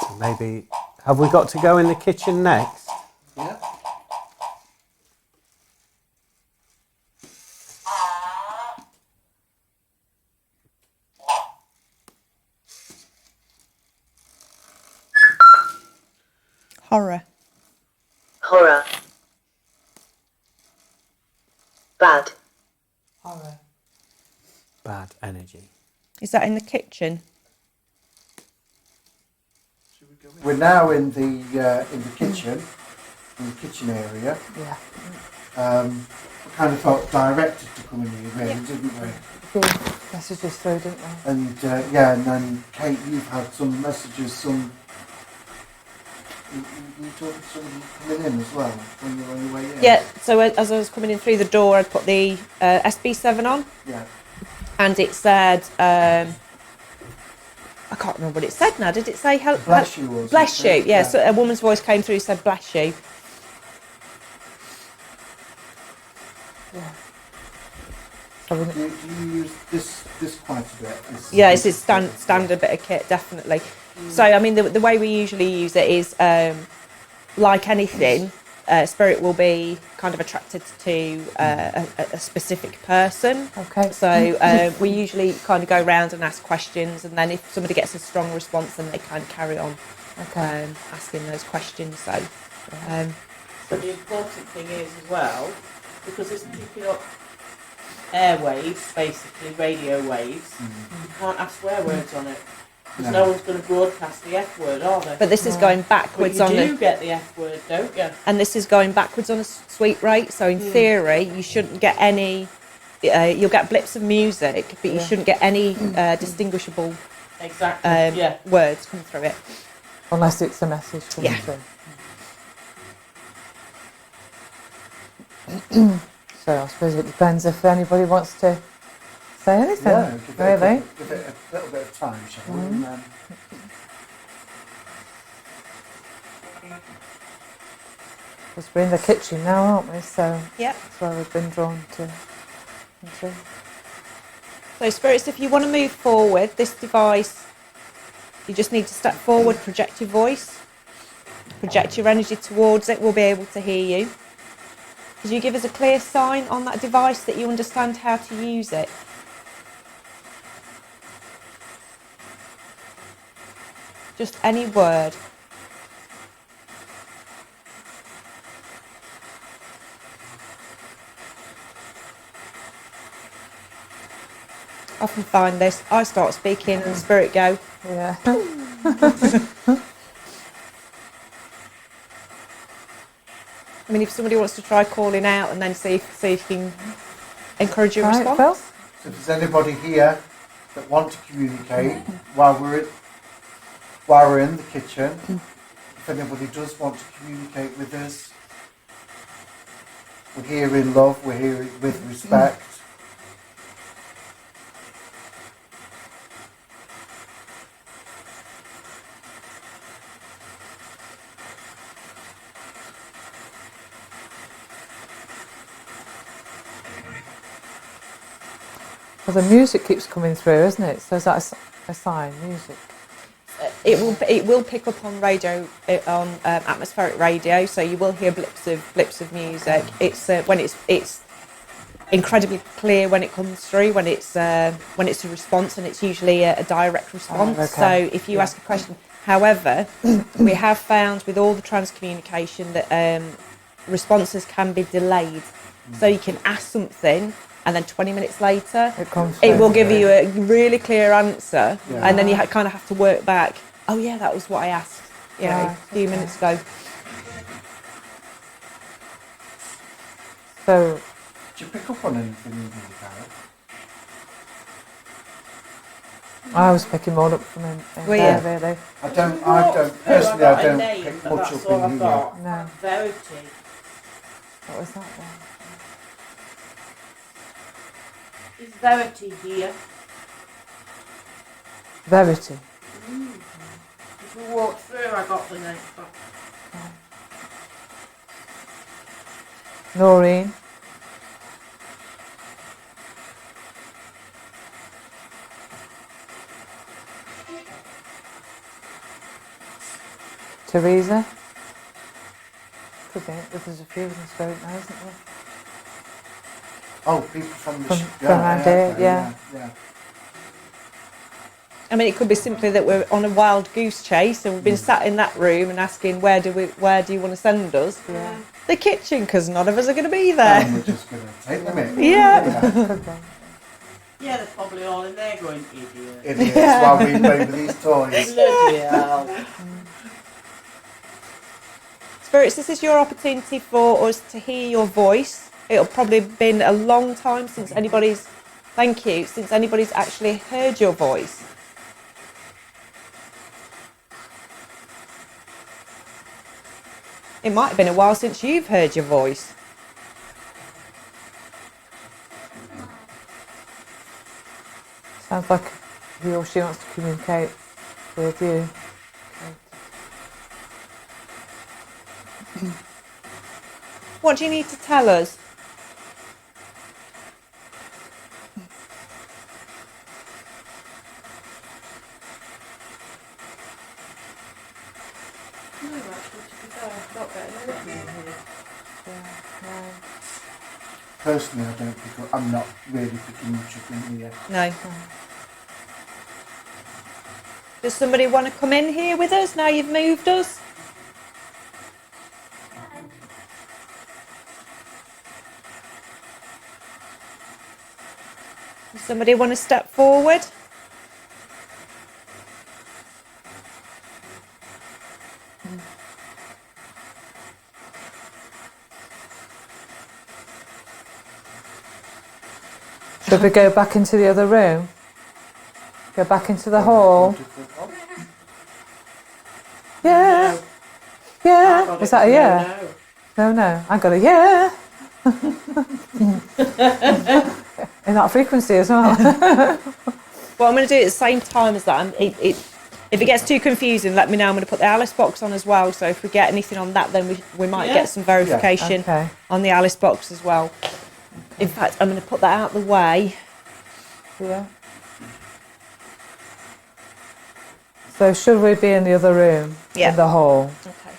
So maybe, have we got to go in the kitchen next? Yeah. Horror. Horror. Bad. Horror. Bad energy. Is that in the kitchen? We're now in the kitchen, in the kitchen area. Yeah. We kind of felt directed to come in here, really, didn't we? A few messages through, didn't they? And and then Kate, you've had some messages, you talking to somebody coming in as well when you're on your way in. Yeah, so as I was coming in through the door, I'd put the SB7 on. Yeah. and it said, I can't remember what it said now. Did it say help? Bless you, was Bless it? you. Yeah. So a woman's voice came through, said bless you. So Do you use this quite a bit? Yeah, it's a standard bit of kit, definitely. So, I mean, the way we usually use it is, like anything, spirit will be kind of attracted to a specific person. Okay. So we usually kind of go around and ask questions, and then if somebody gets a strong response, then they kind of carry on asking those questions. So, But the important thing is as well, because it's picking up airwaves, basically radio waves, you can't have swear words on it. Because no one's going to broadcast the F word, are they? but this is going backwards But on you do get the F word, don't you? and this is going backwards on a sweep rate. So in theory, you shouldn't get any. You'll get blips of music, but you shouldn't get any distinguishable Exactly. words come through it. unless it's a message coming Yeah. through. So I suppose it depends if anybody wants to say anything. Yeah, Really? give it a little bit of time, shall we? And then Because we're in the kitchen now, aren't we? So Yeah. that's where we've been drawn to. So spirits, if you want to move forward, this device, you just need to step forward, project your voice, project your energy towards it. We'll be able to hear you. Could you give us a clear sign on that device that you understand how to use it? Just any word. I often find this. I start speaking and the spirit go. Yeah. I mean, if somebody wants to try calling out and then see if you can encourage your Right, response. Phil? so if there's anybody here that want to communicate while we're in the kitchen, if anybody does want to communicate with us, we're here in love, we're here with respect. Well, the music keeps coming through, isn't it? So is that a sign? Music. It will pick up on radio, on atmospheric radio, so you will hear blips of music. It's when it's incredibly clear when it comes through, when it's a response, and it's usually a direct response. okay. So if you ask a question, however, we have found with all the transcommunication that responses can be delayed. So you can ask something, and then 20 minutes later, it will give you a really clear answer, and then you kind of have to work back. Oh yeah, that was what I asked, a few minutes ago. So, Did you pick up on anything in the Gareth? I was picking more up from him. Were you? Really. I don't personally. I don't pick much up in here. No. Verity. What was that then? Is Verity here? Verity. If we walked through, I got the name. Noreen. Teresa. Could be. There's a few of them spirit now, isn't there? Oh, people from the From around here, yeah. I mean, it could be simply that we're on a wild goose chase and we've been sat in that room and asking, where do you want to send us? Yeah. The kitchen, because none of us are going to be there. And we're just going to take them in. Yeah. Could be. Yeah, they're probably all in there going, idiot. Idiots while we play with these toys. Bloody hell. Spirits, this is your opportunity for us to hear your voice. It'll probably have been a long time since anybody's actually heard your voice. It might have been a while since you've heard your voice. Sounds like he or she wants to communicate with you. What do you need to tell us? No, actually, to be fair, I've not got anything in here. Personally, I don't pick up. I'm not really picking much up in here. No. Does somebody want to come in here with us now you've moved us? Does somebody want to step forward? Should we go back into the other room? Go back into the hall? Yeah. Yeah. Is that a yeah? No. I got a yeah. In that frequency as well. What I'm going to do at the same time as that, if it gets too confusing, let me know. I'm going to put the Alice box on as well. So if we get anything on that, then we might get some verification on the Alice box as well. In fact, I'm going to put that out of the way. Yeah. So should we be in the other room? Yeah. In the hall? Okay.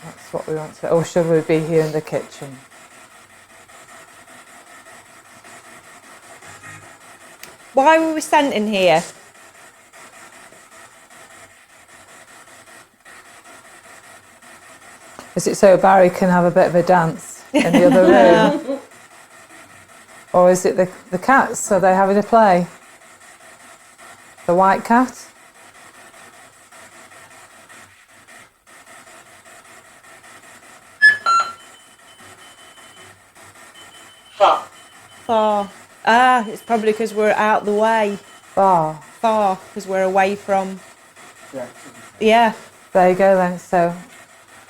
That's what we want to. Or should we be here in the kitchen? Why were we sent in here? Is it so Barry can have a bit of a dance in the other room? Or is it the cats? Are they having a play? The white cat? Far. It's probably because we're out the way. Far. Because we're away from. Yeah. Yeah. There you go then. So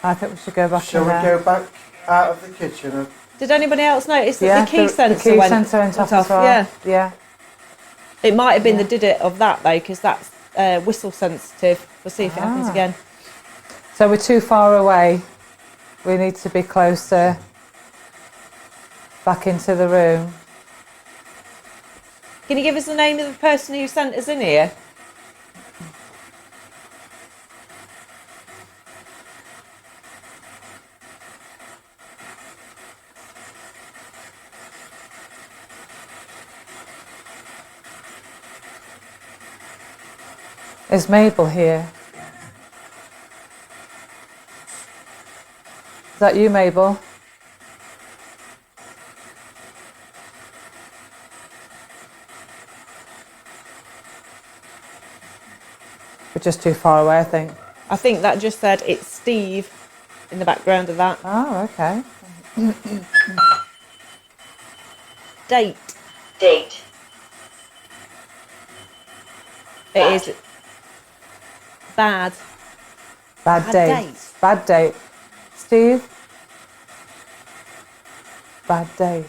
I think we should go back Shall in we there. go back out of the kitchen? Did anybody else notice that the key sensor the key went, sensor went off as well. Yeah. Yeah. It might have been the did it of that though, because that's whistle sensitive. We'll see if it happens again. So we're too far away. We need to be closer. Back into the room. Can you give us the name of the person who sent us in here? Is Mabel here? Is that you, Mabel? We're just too far away, I think. I think that just said it's Steve in the background of that. Oh, okay. Date. Date. It is bad. Bad Bad date. date. Bad date. Steve? Bad days.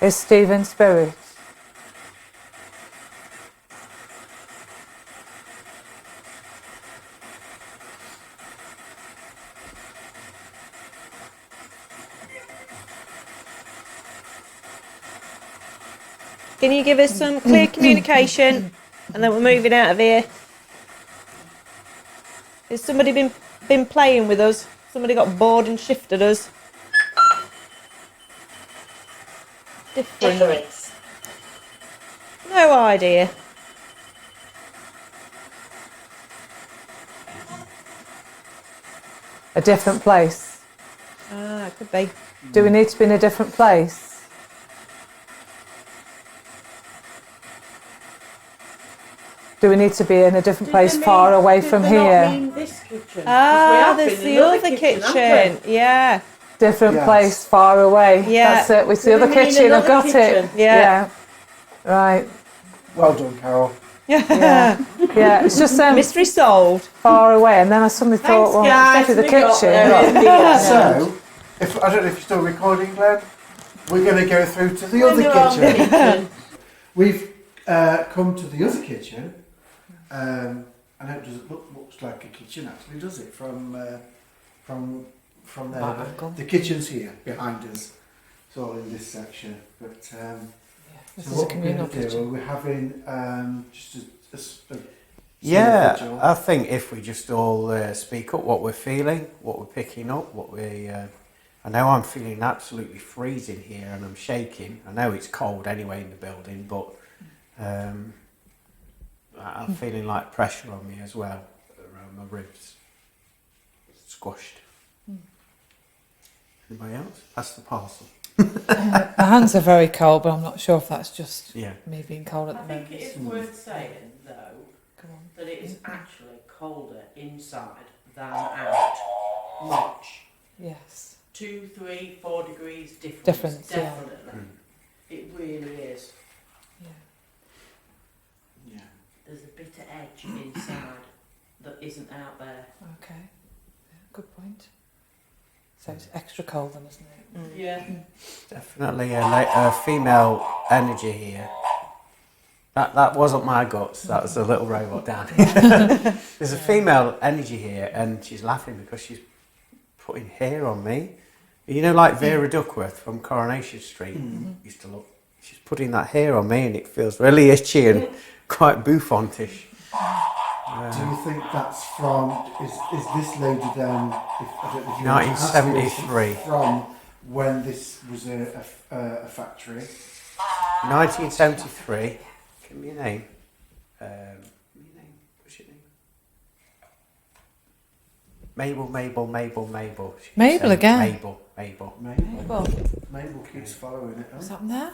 Is Steve in spirit? Can you give us some clear communication and then we're moving out of here? Has somebody been playing with us? Somebody got bored and shifted us? Difference. No idea. A different place. It could be. Do we need to be in a different place? Do we need to be in a different place far away from here? This kitchen? There's the other kitchen. Yeah. Different Yes. place far away. Yeah. That's it. It's the Do other we mean kitchen. I've another got kitchen? it. Yeah. Right. Well done, Carol. Yeah. Yeah. It's just Mystery solved. far away, and then I suddenly thought, well, guys. it's definitely the We got kitchen. there in the end. So, I don't know if you're still recording, Glenn. we're going to go through to the other kitchen. We've come to the other kitchen. I know it doesn't look much like a kitchen actually, does it? From there, the kitchen's here behind us. It's all in this section. But This so is a what communal we're going to do? kitchen. We're having just a Yeah, individual. I think if we just all speak up what we're feeling, what we're picking up, what we... I know I'm feeling absolutely freezing here and I'm shaking. I know it's cold anyway in the building, but I'm feeling like pressure on me as well, around my ribs. Squashed. Anybody else? That's the parcel. My hands are very cold, but I'm not sure if that's just Yeah. me being cold at I the think moment. it is worth saying, though, Go on. that it is actually colder inside than out. Much. Yes. 2, 3, 4 degrees difference. Difference, yeah. Definitely. It really is. Yeah. Yeah. There's a bit of edge inside that isn't out there. Okay. Yeah, good point. So it's extra cold then, isn't it? Yeah. Definitely a female energy here. That wasn't my guts, that was a little robot down here. There's a female energy here and she's laughing because she's putting hair on me. You know, like Vera Duckworth from Coronation Street used to look. She's putting that hair on me and it feels really itchy and quite bouffantish. Do you think that's from? Is this lady down? I don't know if you want to ask her, is it 1973. From when this was a factory. 1973. Give me your name. What's your name? Mabel. She keeps Mabel saying again? Mabel. Well, Mabel keeps following it. what's Huh? happened there?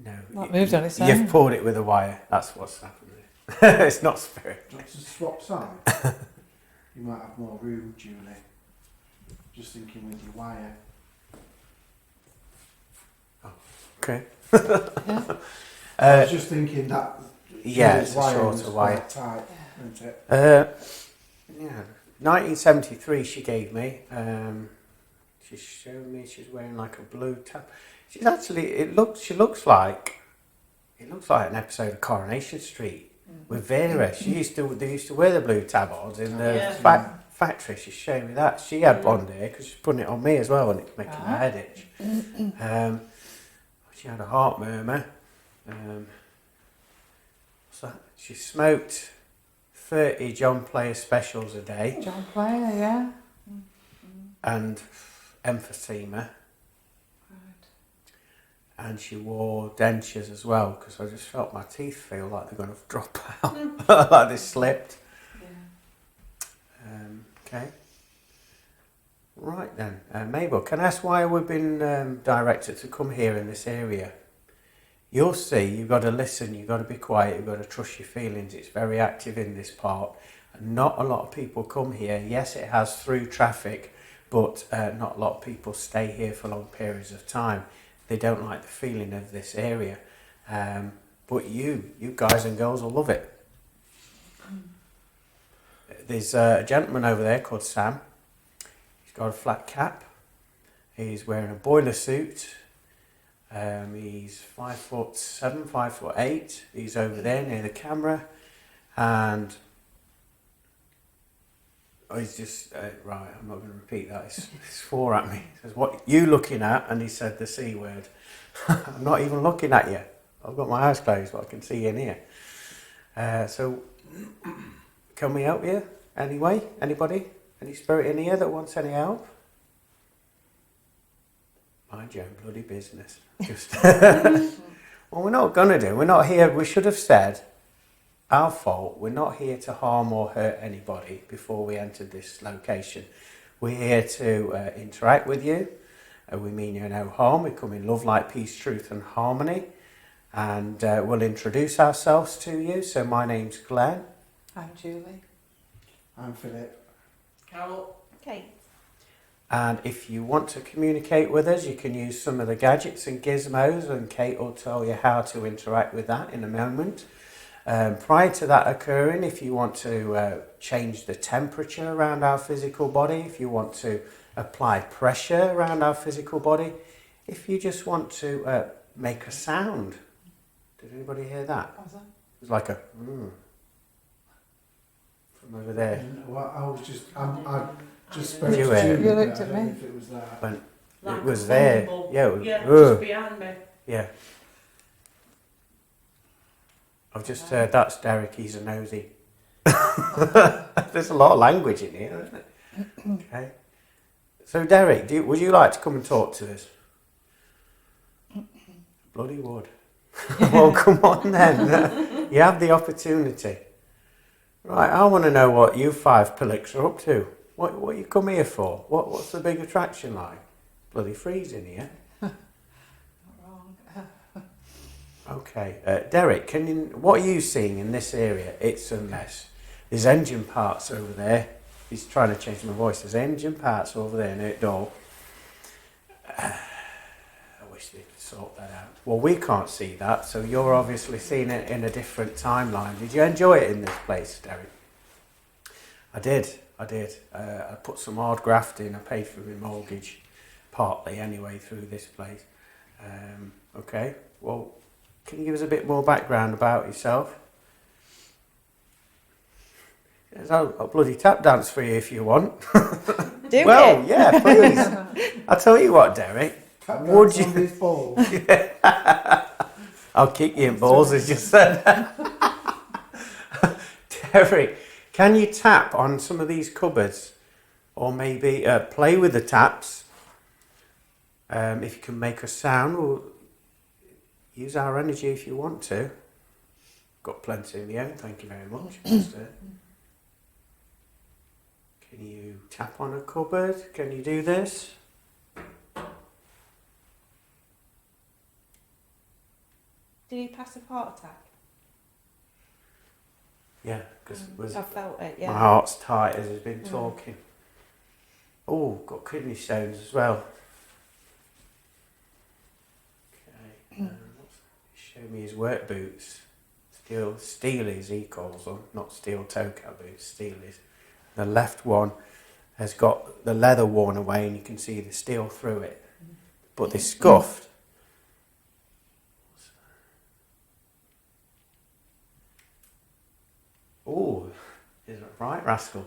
No. That moved on its own. You've pulled it with a wire. That's what's happened. It's not spirit. Let's just swap side. You might have more room, Julie. Just thinking with your wire. Okay. I was just thinking that. Yeah, Julie's it's a wire shorter was wire. quite tight, isn't it? Yeah. 1973 she gave me. She's showing me she's wearing like a blue tab. She's actually she looks like an episode of Coronation Street with Vera. They used to wear the blue tabards in the factory. She's showing me that. She had blonde hair because she's putting it on me as well and it's making my head itch. She had a heart murmur. So she smoked 30 John Player specials a day John Player, yeah. and emphysema. And she wore dentures as well because I just felt my teeth feel like they're going to drop out, like they slipped. Okay. Right then, Mabel, can I ask why we've been directed to come here in this area? You'll see, you've got to listen, you've got to be quiet, you've got to trust your feelings. It's very active in this part. And not a lot of people come here. Yes, it has through traffic, but not a lot of people stay here for long periods of time. They don't like the feeling of this area. But you guys and girls will love it. There's a gentleman over there called Sam. He's got a flat cap. He's wearing a boiler suit. He's 5'7", 5'8". He's over there near the camera. And he's just, right, I'm not going to repeat that. He's swore at me. He says, what are you looking at? And he said the C word. I'm not even looking at you. I've got my eyes closed, but I can see in here. So, can we help you? Anyway, anybody? Any spirit in here that wants any help? Mind your own bloody business. Just well, we're not going to do. We're not here. We should have said, our fault. We're not here to harm or hurt anybody before we entered this location. We're here to interact with you. We mean you no harm. We come in love, light, peace, truth and harmony. And we'll introduce ourselves to you. So my name's Glenn. I'm Julie. I'm Philip. Carol. Okay. And if you want to communicate with us, you can use some of the gadgets and gizmos, and Kate will tell you how to interact with that in a moment. Prior to that occurring, if you want to change the temperature around our physical body, if you want to apply pressure around our physical body. If you just want to make a sound, did anybody hear that? What was that? It was like a from over there. Well, I just spoke You to were- Julie, You but looked I at don't know me. if it was that. When Like it was a there. thunderbolt. Yeah, it was, Yeah, just behind me. yeah. I've just heard that's Derek, he's a nosy. There's a lot of language in here, isn't it? Okay. So Derek, would you like to come and talk to us? Bloody would. Well, come on then. You have the opportunity. Right, I want to know what you 5 pillocks are up to. What you come here for? What's the big attraction like? Bloody freezing here. Not wrong. Okay, Derek, what are you seeing in this area? It's a mess. There's engine parts over there. He's trying to change my voice. There's engine parts over there in that door. I wish they could sort that out. Well, we can't see that, so you're obviously seeing it in a different timeline. Did you enjoy it in this place, Derek? I did. I put some hard graft in. I paid for my mortgage, partly anyway, through this place. Okay, well, can you give us a bit more background about yourself? Yes, I'll bloody tap dance for you if you want. Do Well, it. yeah, please. I'll tell you what, Derek. Would you? On these balls. I'll kick you in balls, as you said. Derek, can you tap on some of these cupboards? Or maybe play with the taps? If you can make a sound, or use our energy if you want to. Got plenty in the end, thank you very much. Can you tap on a cupboard? Can you do this? Did you pass a heart attack? Yeah, because I felt it, my yeah. heart's tight as he's been talking. Oh, got kidney stones as well. Okay, show me his work boots. Steelies he calls them, not steel toe cap boots, steelies. The left one has got the leather worn away and you can see the steel through it. But they're scuffed. Oh, he's a right rascal.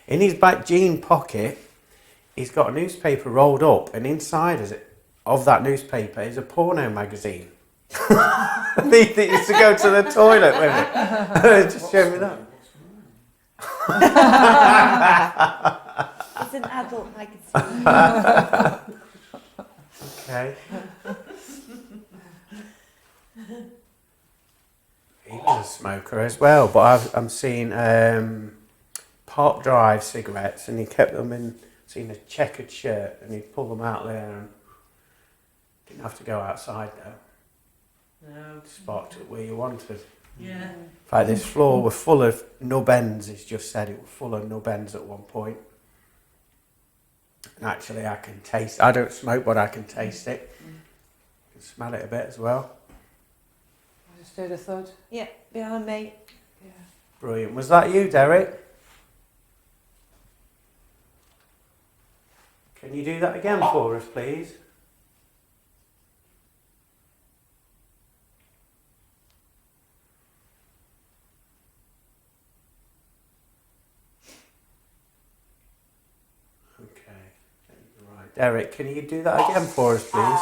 In his back jean pocket, he's got a newspaper rolled up, and inside of that newspaper is a porno magazine. He used to go to the toilet with it. Just show me that. It's an adult magazine. Okay. He was a smoker as well, but I'm seeing Park Drive cigarettes, and he kept them in. Seen a checkered shirt, and he'd pull them out there, and didn't have to go outside though. No. Sparked it where you wanted. Yeah. In fact, this floor was full of nub ends. He's just said it was full of nub ends at one point. And actually, I can taste. I don't smoke, but I can taste it. I can smell it a bit as well. I just heard a thud. Yeah, behind me. Yeah. Brilliant. Was that you, Derek? Can you do that again for us, please? Okay. Right. Derek, can you do that again for us, please?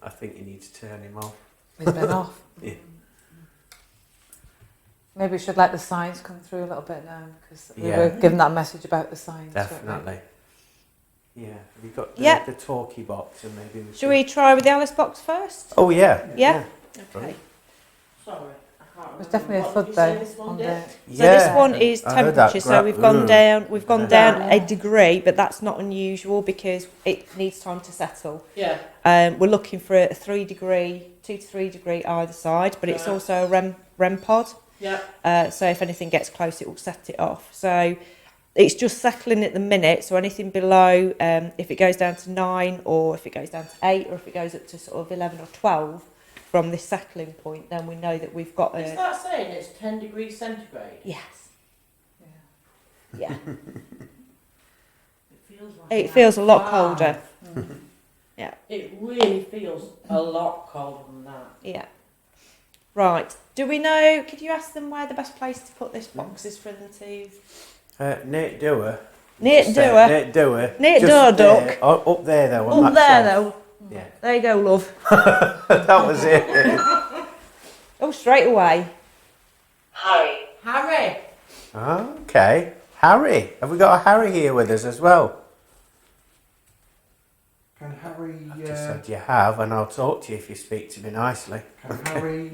I think you need to turn him off. He's been off. Yeah. Maybe we should let the signs come through a little bit now, because we Yeah. were given that message about the signs. weren't we? Definitely. Yeah. Have you got Yeah. the talkie box, and maybe we Shall we try with the Alice box first? Oh yeah. Yeah? Okay. Brilliant. Sorry, I can't There's remember. definitely a What thud did you say though this one on did? the. So this one is I heard that temperature, so we've gone down. We've gone down a degree, but that's not unusual because it needs time to settle. Yeah. We're looking for a 2 to 3 degree either side, but it's Right. also a REM pod. Yeah. So if anything gets close, it will set it off. So it's just settling at the minute. So anything below, if it goes down to 9, or if it goes down to 8, or if it goes up to sort of 11 or 12 from this settling point, then we know that we've got Is a that saying it's 10 degrees centigrade? yes. Yeah. Yeah. like It feels a lot wow. colder. Yeah. It really feels a lot colder than that. Yeah. Right. Do we know? Could you ask them where the best place to put this box is for them to? Near Doer. Near Just, Doer. Near Doer. Near Just Doer, there. Duck. Oh, up there though. On Up that there, shelf. though. Yeah. There you go, love. That was it. Oh, straight away. Harry, Harry, Okay. Harry. Have we got a Harry here with us as well? Can Harry? I just said you have, and I'll talk to you if you speak to me nicely. Can Harry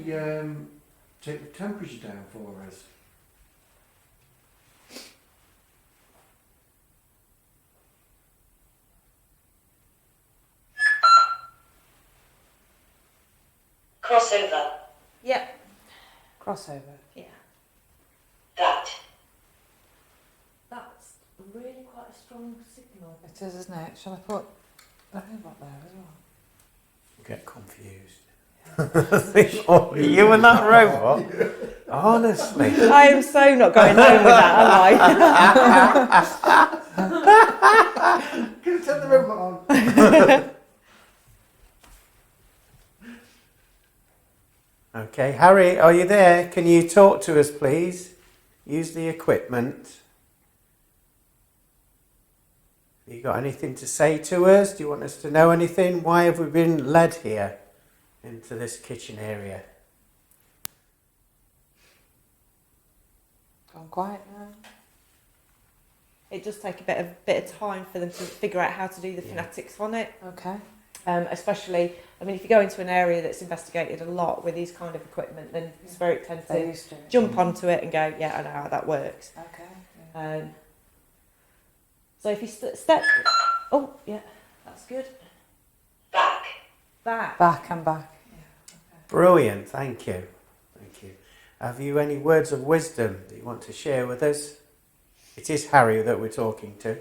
take the temperature down for us? crossover, Yep. Crossover. Yeah. that, that's really quite a strong signal. It is, isn't it? Shall I put the robot there as well? Get confused. Oh, you and that robot? Honestly. I am so not going home with that, am I? Can you turn the robot on? Okay, Harry, are you there? Can you talk to us, please? Use the equipment. Have you got anything to say to us? Do you want us to know anything? Why have we been led here into this kitchen area? Gone quiet now. It does take a bit of time for them to figure out how to do the phonetics on it. Okay. Especially, I mean, if you go into an area that's investigated a lot with these kind of equipment, then spirit tends They to used to. jump onto it and go, yeah, I know how that works. Okay. Yeah. So if you step, oh yeah, that's good. back, Back. Back and back. Brilliant, thank you. Thank you. Have you any words of wisdom that you want to share with us? It is Harry that we're talking to.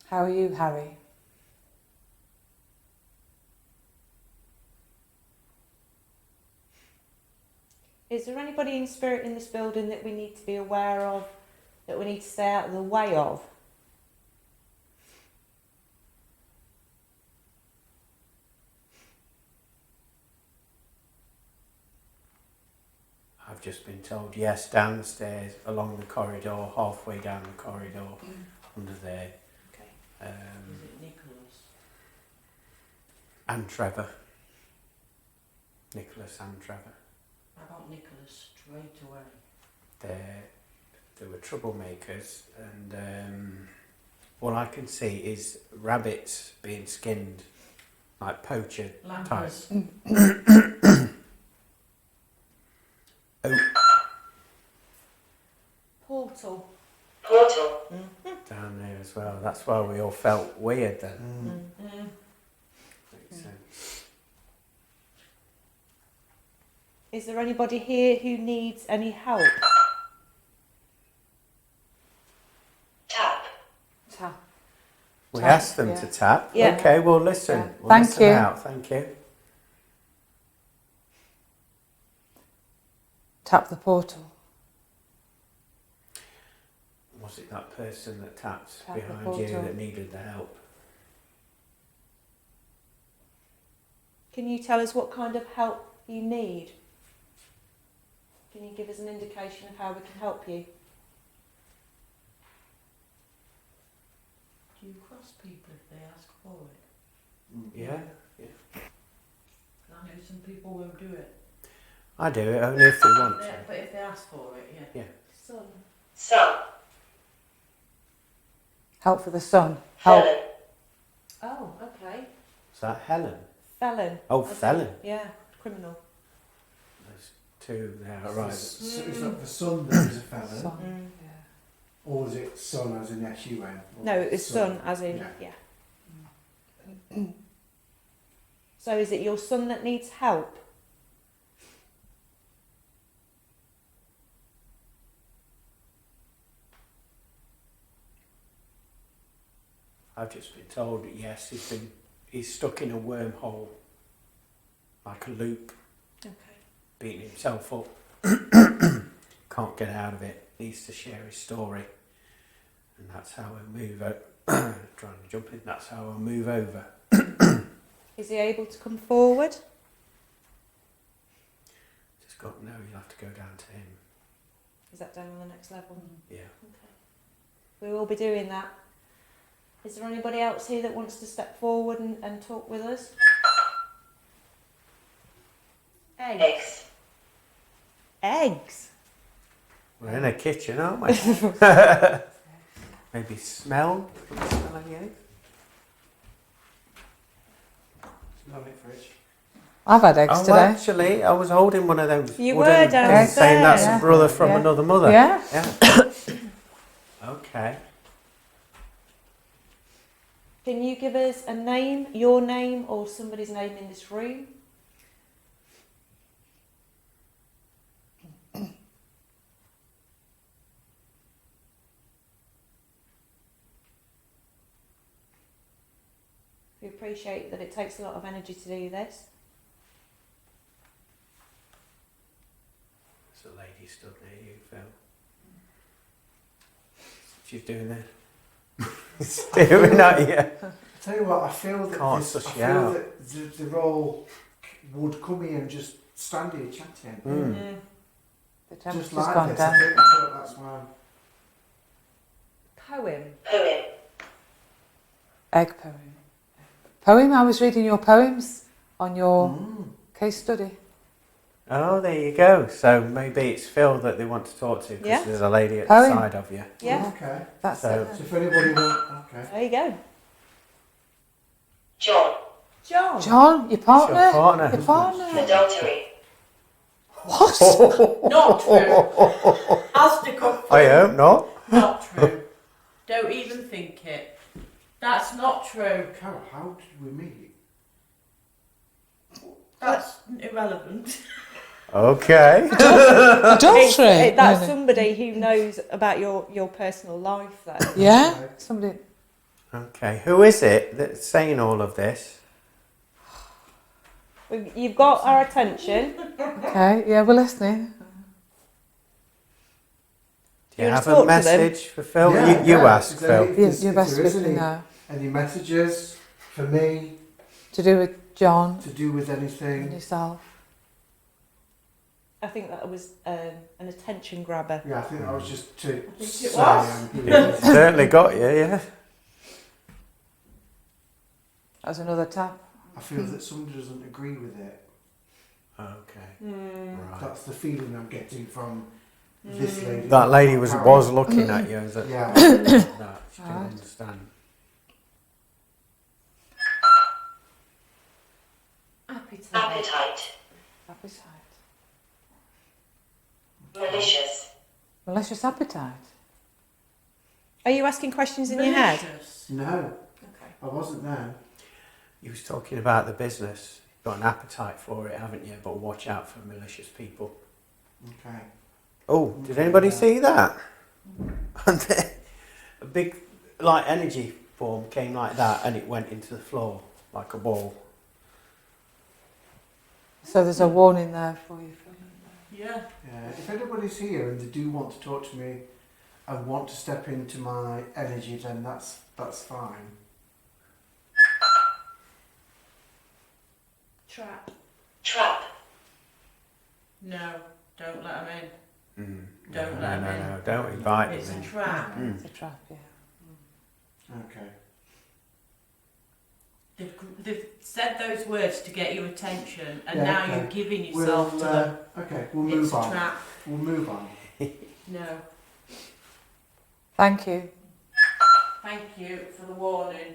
How are you, Harry? Is there anybody in spirit in this building that we need to be aware of, that we need to stay out of the way of? I've just been told yes, downstairs, along the corridor, halfway down the corridor, under there. Okay. Is it Nicholas? And Trevor. Nicholas and Trevor. How about Nicholas straight away? They were troublemakers, and all I can see is rabbits being skinned, like poacher types. Lampers. Portal. portal, Down there as well. That's why we all felt weird then. Makes sense. Is there anybody here who needs any help? tap, Tap. We Tap, asked them yeah. to tap. Yeah. Okay, we'll listen. Yeah. We'll Thank listen you. out. Thank you. Tap the portal. Was it that person that tapped Tap the behind you portal. that needed the help? Can you tell us what kind of help you need? Can you give us an indication of how we can help you? Do you cross people if they ask for it? Yeah, I know some people won't do it. I do it only if they want to. But if they ask for it, yeah. Yeah. Son. sun, Help for the sun. Help. felon, Oh, okay. Is that Helen? Felon. Oh, As in- felon. Yeah, criminal. There's two there, right. So is that the sun that is a felon? Sun. Mm. Yeah. Or is it sun as in S-U-N? Or No, it was son, as in, Yeah. yeah. So is it your son that needs help? I've just been told that yes, he's stuck in a wormhole, like a loop. Okay. beating himself up. Can't get out of it. Needs to share his story. And that's how we'll move over. Trying to jump in. That's how we'll move over. Is he able to come forward? Just got no. You'll have to go down to him. Is that down on the next level? Yeah. Okay. We will be doing that. Is there anybody else here that wants to step forward and talk with us? Eggs. Eggs? We're in a kitchen, aren't we? Maybe smell. Can we smell any eggs? Smell it, Fridge. I've had eggs Oh, today. actually, I was holding one of those. You wooden were things downstairs. saying that's Yeah. a brother from Yeah. another mother. Yeah. Yeah. Okay. Can you give us a name, your name, or somebody's name in this room? We appreciate that it takes a lot of energy to do this. There's a lady stood near you, Phil. She's doing that. Staring at you. I tell you what, I feel that Can't this, I suss feel you out. that they're all would come here and just stand here chatting. Mm. The temperature's Just like gone this. down. I thought that's why. Poem. Poem. Egg poem. Poem? I was reading your poems on your Mm. case study. Oh, there you go. So maybe it's Phil that they want to talk to because Yeah. there's a lady at Poem. the side of you. Yeah, Okay. That's So- it. So if anybody wants, okay. there you go. John. John. John, your partner? Your partner. Your partner. Adultery. What? Not true. Has to come I hope not. Not true. Don't even think it. That's not true. Carol, how did we meet? That's irrelevant. Okay. Adultery? That's Really? somebody who knows about your personal life then. Yeah? Okay. Somebody. Okay. Who is it that's saying all of this? You've got our attention. Okay, yeah, we're listening. Do you You want have to a talk to them? message for Phil? Yeah, you yeah. ask If Phil. there- if You, there's- you if best there is speak any, now. any messages for me To do with John to do with and anything? yourself. I think that was an attention grabber. Yeah, I think that was just to think it say was. It certainly got you, yeah. That was another tap. I feel that somebody doesn't agree with it. Okay. Right. That's the feeling I'm getting from this lady. That lady was Carol. looking at you as a Yeah. that. She didn't Right. understand. Appetite. Appetite. Appetite. Malicious. Malicious appetite. Are you asking questions in your head? Malicious. No, Okay. I wasn't there. You was talking about the business. You've got an appetite for it, haven't you? But watch out for malicious people. Okay. Oh, did anybody see that? And then a big, like, energy form came like that, and it went into the floor like a ball. So there's a warning there for you. Yeah. Yeah. If anybody's here and they do want to talk to me and want to step into my energy, then that's fine. Trap. Trap. No. Don't let them in. No, Don't no, let no, them no, don't invite It's them a in. trap. Mm. It's a trap, yeah. Okay. They've said those words to get your attention, and Yeah, now okay. you're giving yourself We'll, to them. okay, we'll It's move a on. trap. We'll move on. No. Thank you. Thank you for the warning.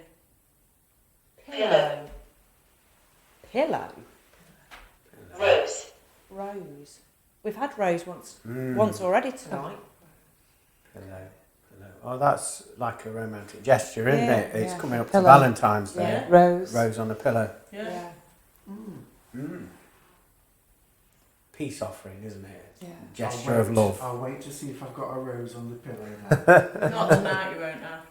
Pillow. Pillow. Rose. Rose. We've had Rose once Mm. once already tonight. Pillow, pillow. Oh, that's like a romantic gesture, isn't Yeah, it? It's yeah. coming up to Pillow. Valentine's Day. Yeah. Rose. Rose on a pillow. Yeah. Mm. Peace offering, isn't it? Yeah. Gesture I'll of wait- love. I'll wait to see if I've got a rose on the pillow now. Not tonight, you won't have.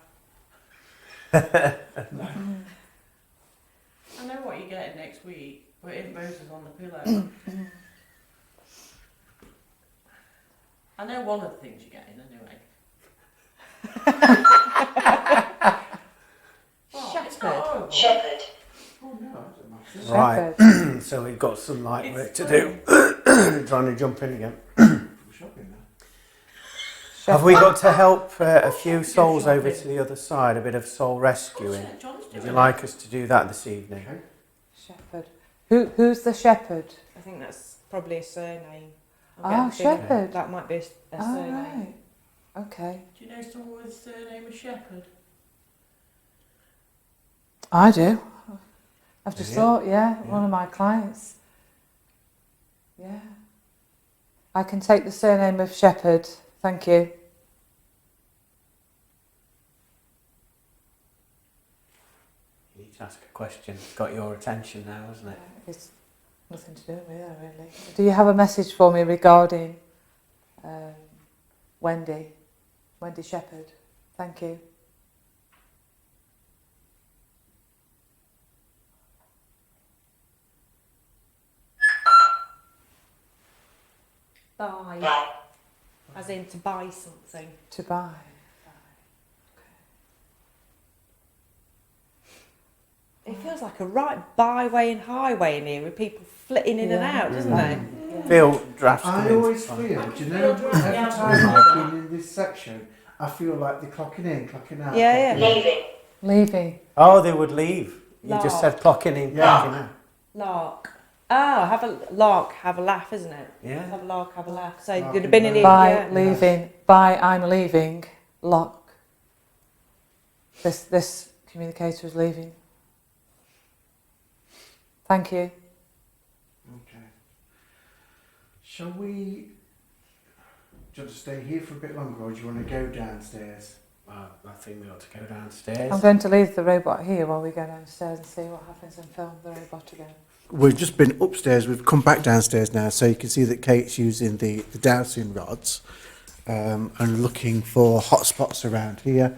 I know what you're getting next week, but it roses on the pillow. I know one of the things you're getting anyway. Well, it's not horrible. Shepherd. Oh no, it doesn't matter. Right. Shepherd. So we've got some light It's work to fun. do. Trying to jump in again. Shopping now. Have we got to help a few souls over to the other side? A bit of soul rescuing. John's Would doing you it. like us to do that this evening? Okay. Shepherd. Who's the shepherd? I think that's probably a surname. I'm Oh, getting the feeling Shepherd. That might be a Oh, surname. right. Okay. Do you know someone with the surname of Shepherd? I do. I've just Yeah. thought, one of my clients. Yeah. I can take the surname of Shepherd. Thank you. You need to ask a question. It's got your attention now, hasn't it? It's nothing to do with her, really. Do you have a message for me regarding Wendy Shepherd? Thank you. Buy. Buy. As in to buy something. To buy. It feels like a right byway and highway in here with people flitting in and Yeah. out, doesn't it? Feel drafts I coming. always feel, do you know, every time I've been in this section, I feel like they're clocking in, clocking out. Yeah, clocking yeah. in. Leaving. Leaving. Oh, they would leave. You just Lark. said clocking in, Yeah. clocking out. Lark. Oh, have a lark, have a laugh, isn't it? Yeah. Have a lark, have a laugh. So Lark you'd have been in and here. By Yeah. leaving. By I'm leaving. Lock. This communicator is leaving. Thank you. Okay. Shall we... Do you want to stay here for a bit longer, or do you want to go downstairs? Well, I think we ought to go downstairs. I'm going to leave the robot here while we go downstairs and see what happens and film the robot again. We've just been upstairs, we've come back downstairs now, so you can see that Kate's using the dowsing rods and looking for hot spots around here.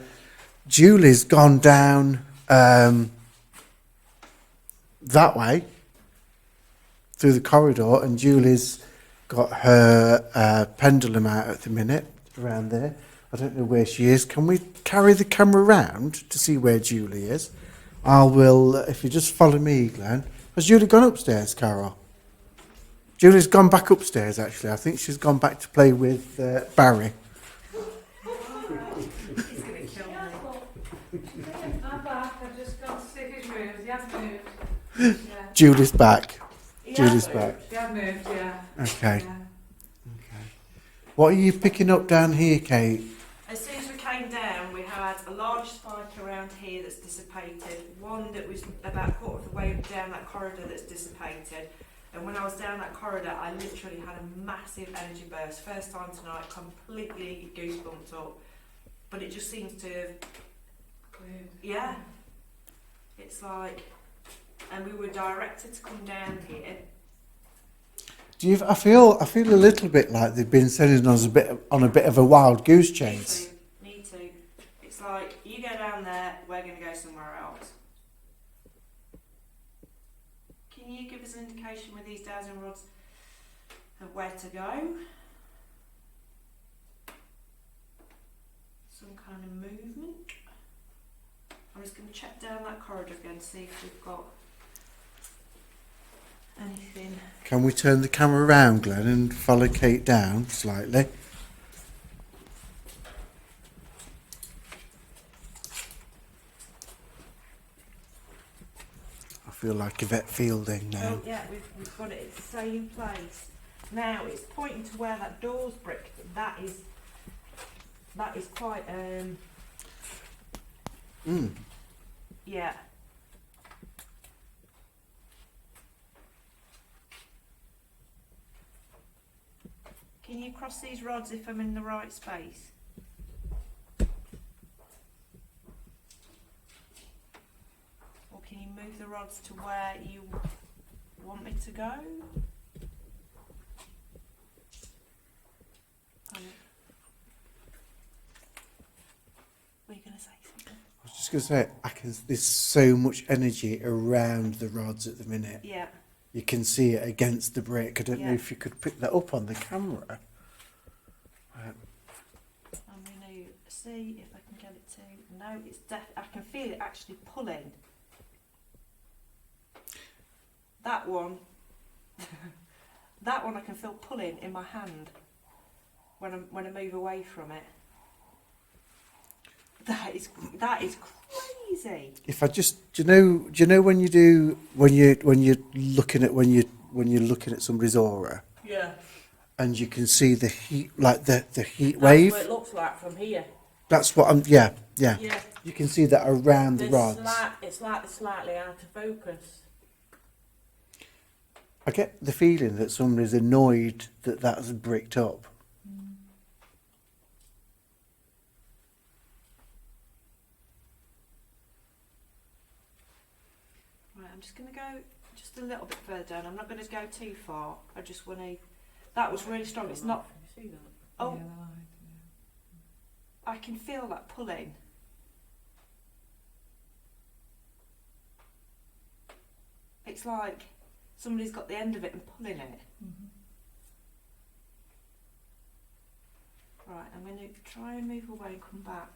Julie's gone down that way through the corridor, and Julie's got her pendulum out at the minute around there. I don't know where she is. Can we carry the camera round to see where Julie is? I will, if you just follow me, Glenn. Has Julie gone upstairs, Carol? Julie's gone back upstairs, actually. I think she's gone back to play with Barry. I'm back. I've just gone to see if he's moved. He has moved. Julie's back. Julie's back. He has moved, yeah. Okay. What are you picking up down here, Kate? As soon as we came down, we had a large spike around here that's dissipated, one that was about a quarter of the way down that corridor that's dissipated. And when I was down that corridor, I literally had a massive energy burst. First time tonight, completely goosebumped up. But it just seems to have, yeah. It's like, and we were directed to come down here. Do you? I feel a little bit like they've been sending us on a bit of a wild goose chase. Me too. It's like, you go down there, we're going to go somewhere else. Can you give us an indication with these dowsing rods of where to go? Some kind of movement. I'm just going to check down that corridor again, see if we've got anything. Can we turn the camera around, Glenn, and follow Kate down slightly? I feel like Yvette Fielding now. Oh yeah, we've got it. It's same place. Now it's pointing to where that door's bricked. That is quite yeah. Can you cross these rods if I'm in the right space? Or can you move the rods to where you want me to go? Were you going to say something? I was just going to say, there's so much energy around the rods at the minute. Yeah. You can see it against the brick. I don't know Yeah. if you could pick that up on the camera. No, it's I can feel it actually pulling. That one, that one I can feel pulling in my hand when I move away from it. That is crazy. If I just, do you know when you're looking at somebody's aura, Yeah. and you can see the heat, like the heat That's wave. what it looks like from here. That's what I'm. Yeah. Yeah. You can see that around the There's rods. it's like they're slightly out of focus. I get the feeling that somebody's annoyed that that's bricked up. Right, I'm just going to go just a little bit further down. I'm not going to go too far. I just want to. That was really strong. It's not. You see that? Oh, I can feel that pulling. It's like somebody's got the end of it and pulling it. Right, I'm going to try and move away and come back.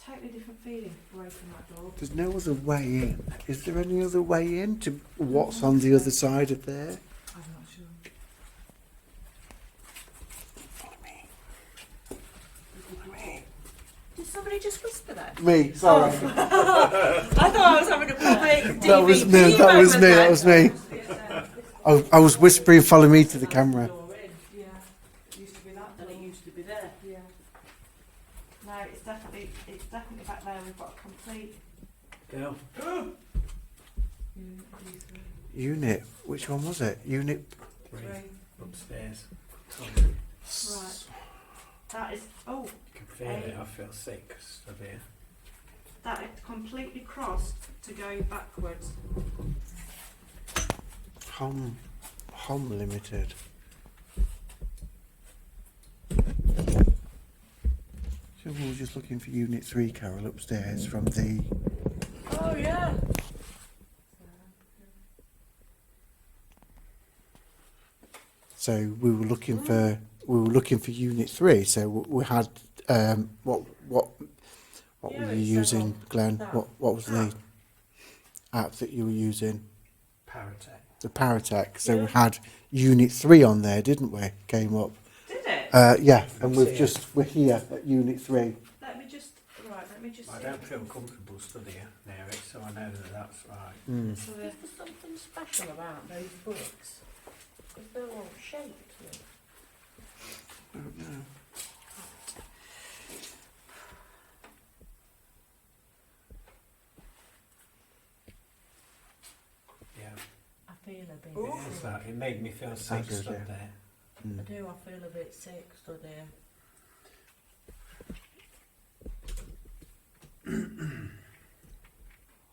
Totally different feeling away from that door. There's no other way in. Is there any other way in to what's on the other side of there? I'm not sure. Follow me. Did somebody just whisper that? Me, sorry. I thought I was having a proper That was me. That was me. I was whispering, "Follow me" to the camera. Yeah, it used to be that. And it used to be there. Yeah. No, it's definitely back there. We've got a complete. Go. Unit. Which one was it? Unit. Three. Upstairs. Right. That is. Oh, You can feel it. I feel sick of here. that is completely crossed to go backwards. Hom Limited. So we were just looking for Unit 3, Carol, upstairs from the. Oh yeah. So we were looking for Unit 3. So we had what were Yeah, you it's using, several. Glenn? That. What was the app that you were using? Paratech. The Paratech. So Yeah. we had Unit 3 on there, didn't we? Came up. Did it? Yeah, and See we're here at Unit 3. Let me just. Right. Let me just. I see. don't feel comfortable studying near it, so I know that that's right. So the- Is there something special about those books? Because they're all shaped. Yeah. I feel a bit. It is that. It made me feel sick good, stood yeah. there. I do. I feel a bit sick stood here.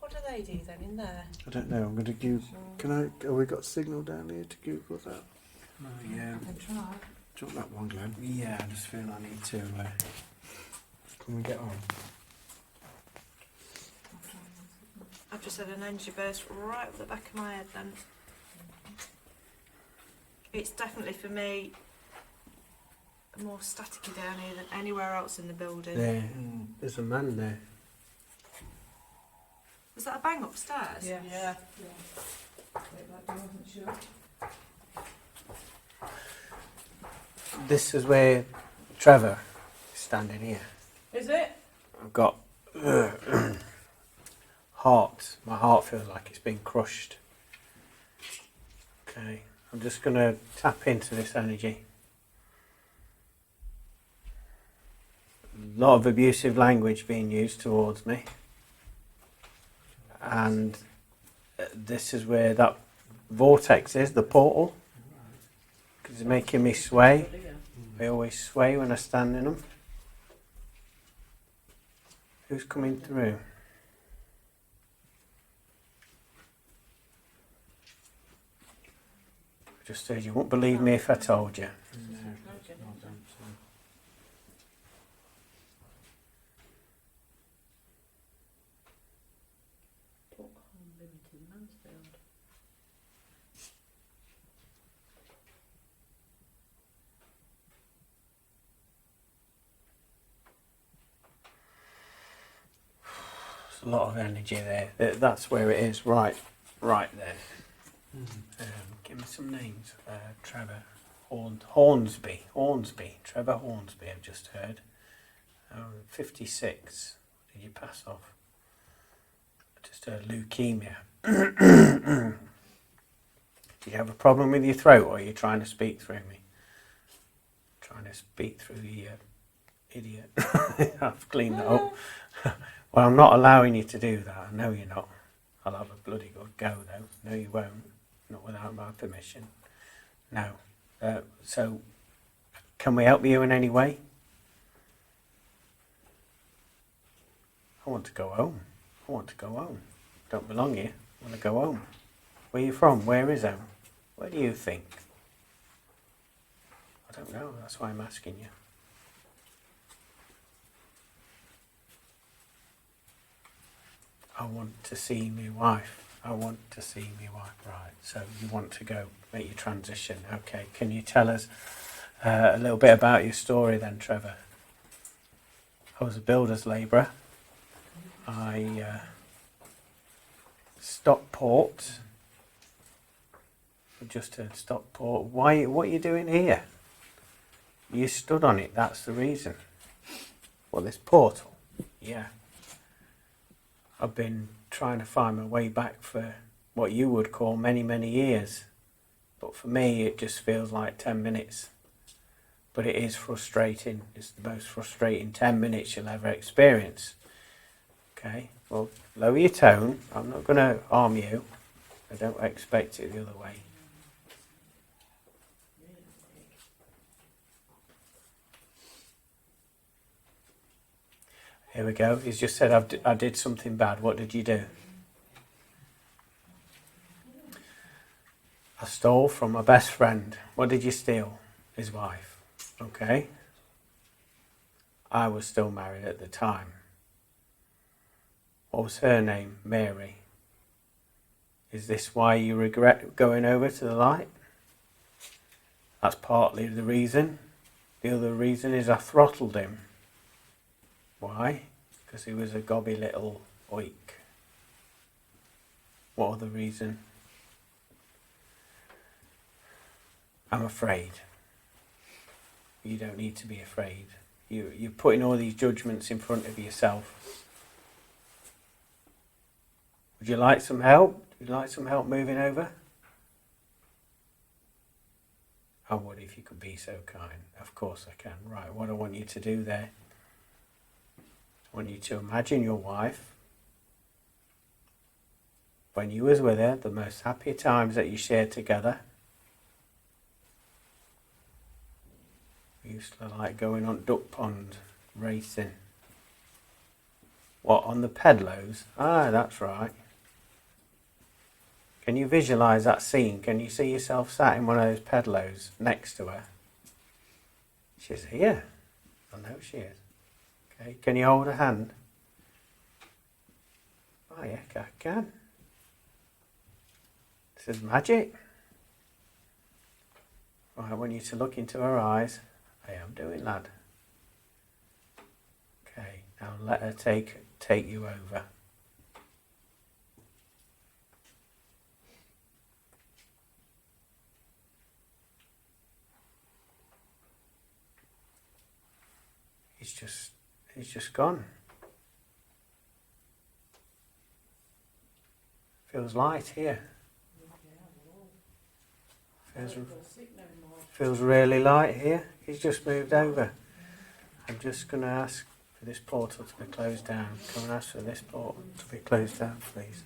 What do they do then in there? I don't know. I'm going to Google. Can I? Have we got signal down here to Google that? Oh, yeah. I can try. Do you want that one, Glenn? Yeah, I just feel I need to. Can we get on? I've just had an energy burst right up the back of my head then. It's definitely for me more staticky down here than anywhere else in the building. There. There's a man there. Was that a bang upstairs? Yeah. Yeah. I wasn't sure. This is where Trevor is standing here. Is it? I've got heart. My heart feels like it's been crushed. Okay, I'm just going to tap into this energy. A lot of abusive language being used towards me. And this is where that vortex is, the portal. Because it's making me sway. I always sway when I stand in them. Who's coming through? Just said you won't believe me if I told you. Book Home Limited, Mansfield. There's a lot of energy there. That's where it is, right there. Give me some names. Trevor Hornsby. Trevor Hornsby, I've just heard. 56. Did you pass off? Just leukemia. Do you have a problem with your throat, or are you trying to speak through me? Trying to speak through you, idiot. I've cleaned that up. Well, I'm not allowing you to do that. I know you're not. I'll have a bloody good go, though. No, you won't. Not without my permission. No. So, can we help you in any way? I want to go home. Don't belong here. I want to go home. Where are you from? Where is home? Where do you think? I don't know. That's why I'm asking you. I want to see my wife. Right. So you want to go make your transition. Okay. Can you tell us a little bit about your story then, Trevor? I was a builder's labourer. I Stockport. I just heard Stockport. Why? What are you doing here? You stood on it. That's the reason. Well, this portal. Yeah. I've been trying to find my way back for what you would call many, many years. But for me, it just feels like 10 minutes. But it is frustrating. It's the most frustrating 10 minutes you'll ever experience. Okay, well, lower your tone. I'm not going to harm you. I don't expect it the other way. Here we go. He's just said, I did something bad. What did you do? I stole from my best friend. What did you steal? His wife. Okay. I was still married at the time. What was her name? Mary. Is this why you regret going over to the light? That's partly the reason. The other reason is I throttled him. Why? Because he was a gobby little oik. What other reason? I'm afraid. You don't need to be afraid. You're putting all these judgments in front of yourself. Would you like some help? Would you like some help moving over? I would if you could be so kind. Of course I can. Right, what I want you to do there, I want you to imagine your wife, when you was with her, the most happy times that you shared together. We used to like going on duck pond racing. What, on the pedlos? Ah, that's right. Can you visualise that scene? Can you see yourself sat in one of those pedlos next to her? She's here. I know she is. Okay, can you hold her hand? Oh yeah, I can. This is magic. Right, I want you to look into her eyes. I am doing, lad. Okay, now let her take you over. He's just gone. Feels light here. Feels really light here. He's just moved over. I'm just going to ask for this portal to be closed down. Come and ask for this portal to be closed down, please.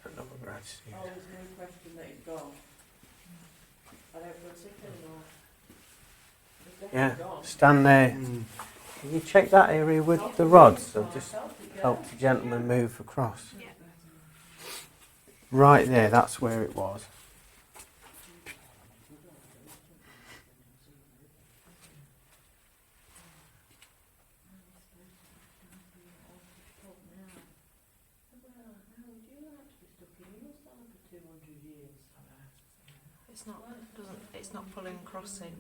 Another gratitude. Oh, there's no question that he's gone. I don't feel sick anymore. Yeah, stand there. Can you check that area with the rods? I've just helped the gentleman move across. Right there, that's where it was. It's not pulling crossing.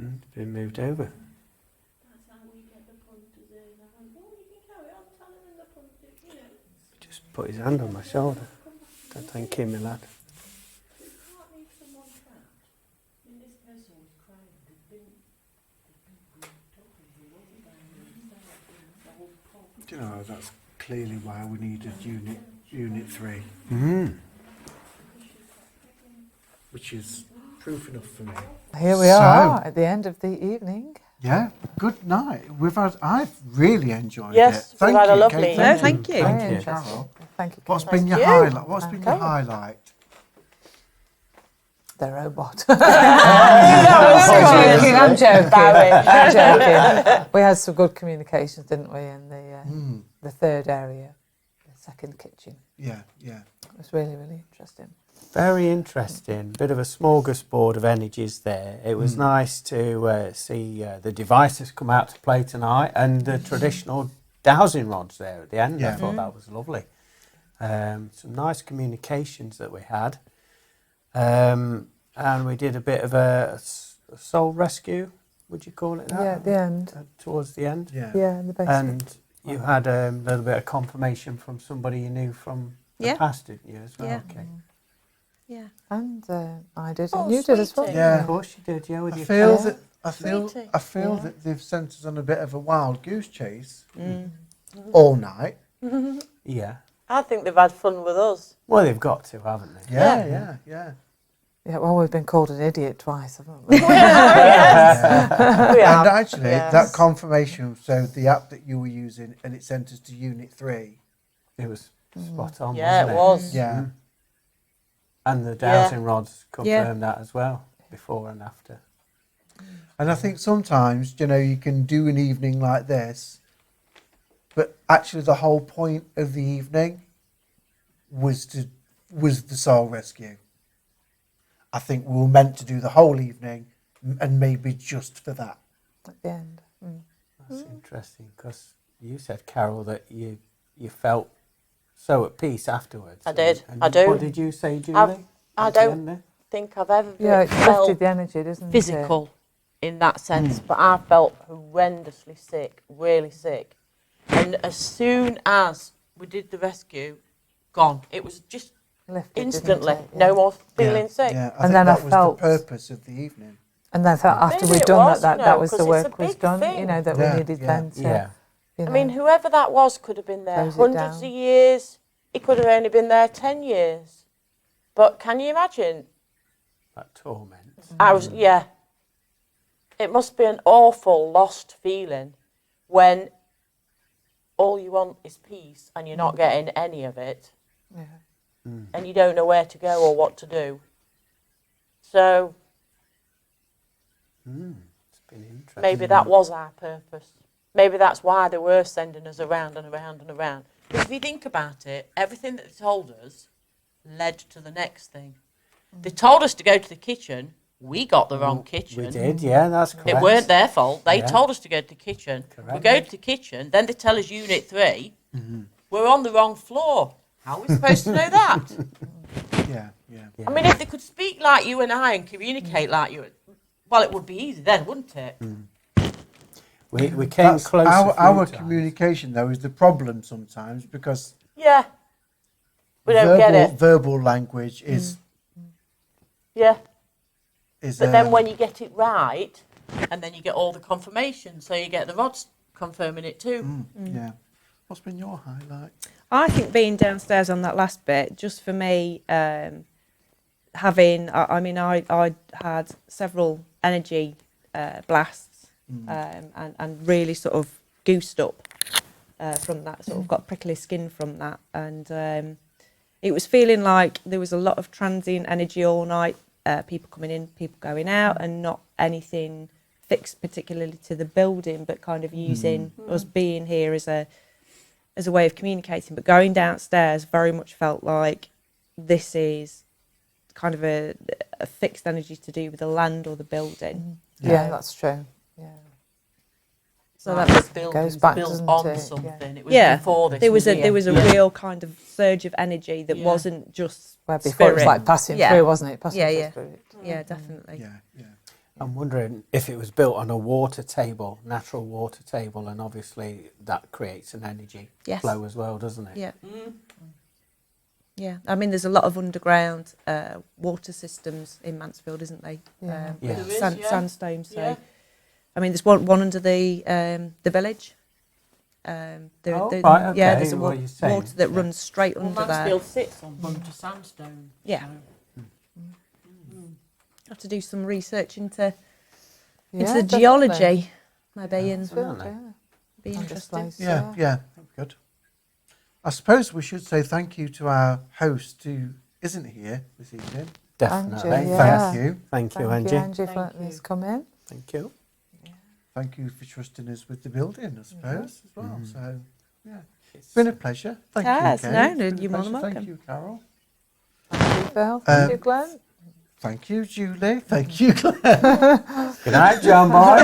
It's been moved over. That's how we get the punters in. I went, oh, you can carry on telling the punters, you know. Just put his hand on my shoulder. Don't thank him, my lad. You can't leave someone trapped. I mean, this person was crying. They'd been grouped up and he wasn't there himself. Do you know, that's clearly why we needed unit 3, which is proof enough for me. Here we So- are at the end of the evening. Yeah, good night. I've really enjoyed Yes, it. we've had a lovely Kate. No, thank you. Very Thank you, interesting. Carol. Thank you. What's Kate. been your you. highlight? What's been your Okay. highlight? The robot. I'm I'm joking. Barry. I'm joking. We had some good communications, didn't we, in the third area, the second kitchen. Yeah, yeah. It was really, really interesting. Very interesting. Bit of a smorgasbord of energies there. It was nice to see the devices come out to play tonight and the traditional dowsing rods there at the end. I Yeah. thought that was lovely. Some nice communications that we had. And we did a bit of a soul rescue, would you call it that? Yeah, at the end. Towards the end. Yeah. Yeah, in the basement. And you had a little bit of confirmation from somebody you knew from the Yeah. past, didn't you, as well? Yeah. Okay. Yeah. And I did, Oh, and you did as well. sweetie. Yeah. Of course you did, yeah, with I your feel cat. that I feel Yeah. that they've sent us on a bit of a wild goose chase all night. Yeah. I think they've had fun with us. Well, they've got to, haven't they? Yeah. Yeah, well, we've been called an idiot twice, haven't we? We have. And actually, yes. that confirmation, so the app that you were using, and it sent us to Unit 3. It was spot on, Yeah, wasn't it was. Yeah. And the dowsing rods confirmed Yeah. that as well, before and after. And I think sometimes, you can do an evening like this, but actually the whole point of the evening was the soul rescue. I think we were meant to do the whole evening, and maybe just for that. At the end. That's interesting, because you said, Carol, that you felt so at peace afterwards. I did. And I do. What did you say, Julie? I at the don't end there? think I've ever Yeah, it felt lifted the energy, doesn't physical in that sense, but I felt horrendously sick, really sick. And as soon as we did the rescue, gone. It was just it? Lifted, didn't instantly, it? Yeah. no more feeling sick. Yeah, I And think then that I was felt- the purpose of the evening. And then after Maybe we'd it done was, that, you that know, was the 'cause it's a work was big done, thing. that Yeah, we needed yeah. then to, Yeah. you I mean, know. whoever that was could have been there Close it hundreds of down. years. He could have only been there 10 years. But can you imagine? That torment. It must be an awful lost feeling when all you want is peace and you're not getting any of it Yeah. and you don't know where to go or what to do. So It's been interesting. maybe that was our purpose. Maybe that's why they were sending us around and around and around. Because if you think about it, everything that they told us led to the next thing. They told us to go to the kitchen. We got the wrong kitchen. We did, yeah, that's correct. It weren't their fault. They Yeah. told us to go to the kitchen. We Correct. go to the kitchen. Then they tell us Unit 3. We're on the wrong floor. How are we supposed to know that? Yeah. I mean, if they could speak like you and I and communicate like you, well, it would be easy then, wouldn't it? We came That's close. our communication, though, is the problem sometimes, because Yeah. We don't get it. verbal language is Yeah. is. But then when you get it right, and then you get all the confirmation, so you get the rods confirming it too. Yeah. What's been your highlight? I think being downstairs on that last bit, just for me, having, I had several energy blasts and really sort of goosed up from that, sort of got prickly skin from that. And it was feeling like there was a lot of transient energy all night, people coming in, people going out, and not anything fixed particularly to the building, but kind of using us being here as a way of communicating. But going downstairs very much felt like this is kind of a fixed energy to do with the land or the building. Yeah, that's true. Yeah. So Like that was, the building's goes back, built doesn't on it? something. It was yeah, before this. there was a Yeah. real kind of surge of energy that Yeah. wasn't just Where before it was spirit. like passing Yeah. through, wasn't it? Passing Yeah, through yeah. spirit. Yeah, definitely. Yeah. I'm wondering if it was built on a water table, natural water table, and obviously that creates an energy Yes. flow as well, doesn't it? Yeah. Yeah, I mean, there's a lot of underground water systems in Mansfield, isn't there? Yeah. Yeah. There is, yeah. Sandstone. So, Yeah. I mean, there's one under the village. Oh, right, okay. Yeah, there's a What you're saying, water that yeah. runs straight Well, under there. Mansfield sits on bunch of sandstone. Yeah. so- Have to do some research into Yeah, the definitely. geology, maybe, and Mansfield, Definitely. yeah. be On interesting. displays, Yeah, good. I suppose we should say thank you to our host who isn't here this evening. Definitely. Angie, yeah. Thank you. Thank you, Thank Angie. you, Angie, for Thank letting you. us come in. Thank you. Thank you for trusting us with the building, I suppose, as well. Mhm. So, yeah, it's been a pleasure. Thank Yes, you, no, Kate. It's been a you're more than pleasure. welcome. Thank you, Carol. Thank you, Phil. Thank you, Glenn. Thank you, Julie. Thank you, Glenn. Good night, John boy.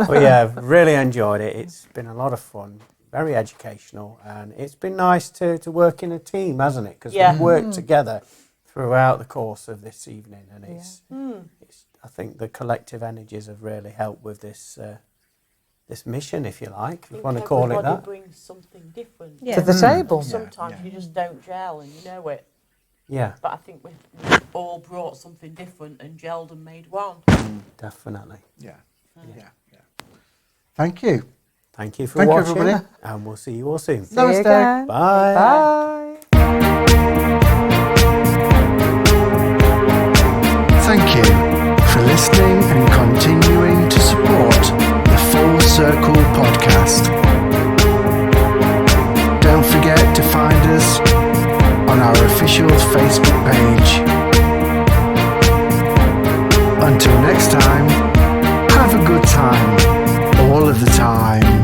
Well, yeah, really enjoyed it. It's been a lot of fun, very educational, and it's been nice to work in a team, hasn't it? Because Yeah. we've worked together throughout the course of this evening, and it's I think the collective energies have really helped with this this mission, if you like, if you want to call it Everybody that. brings something different. Yeah. To the table. Yeah. Sometimes you just don't gel and you know it. Yeah, But I think we've all brought something different and gelled and made one. definitely. Yeah. Thank you. Thank you for Thank you, watching, everybody. and we'll see you all soon. See you Namaste. again. Bye. Bye. Thank you for listening and continuing to support the Full Circle podcast. Don't forget to find us on our official Facebook page. Until next time, have a good time all of the time.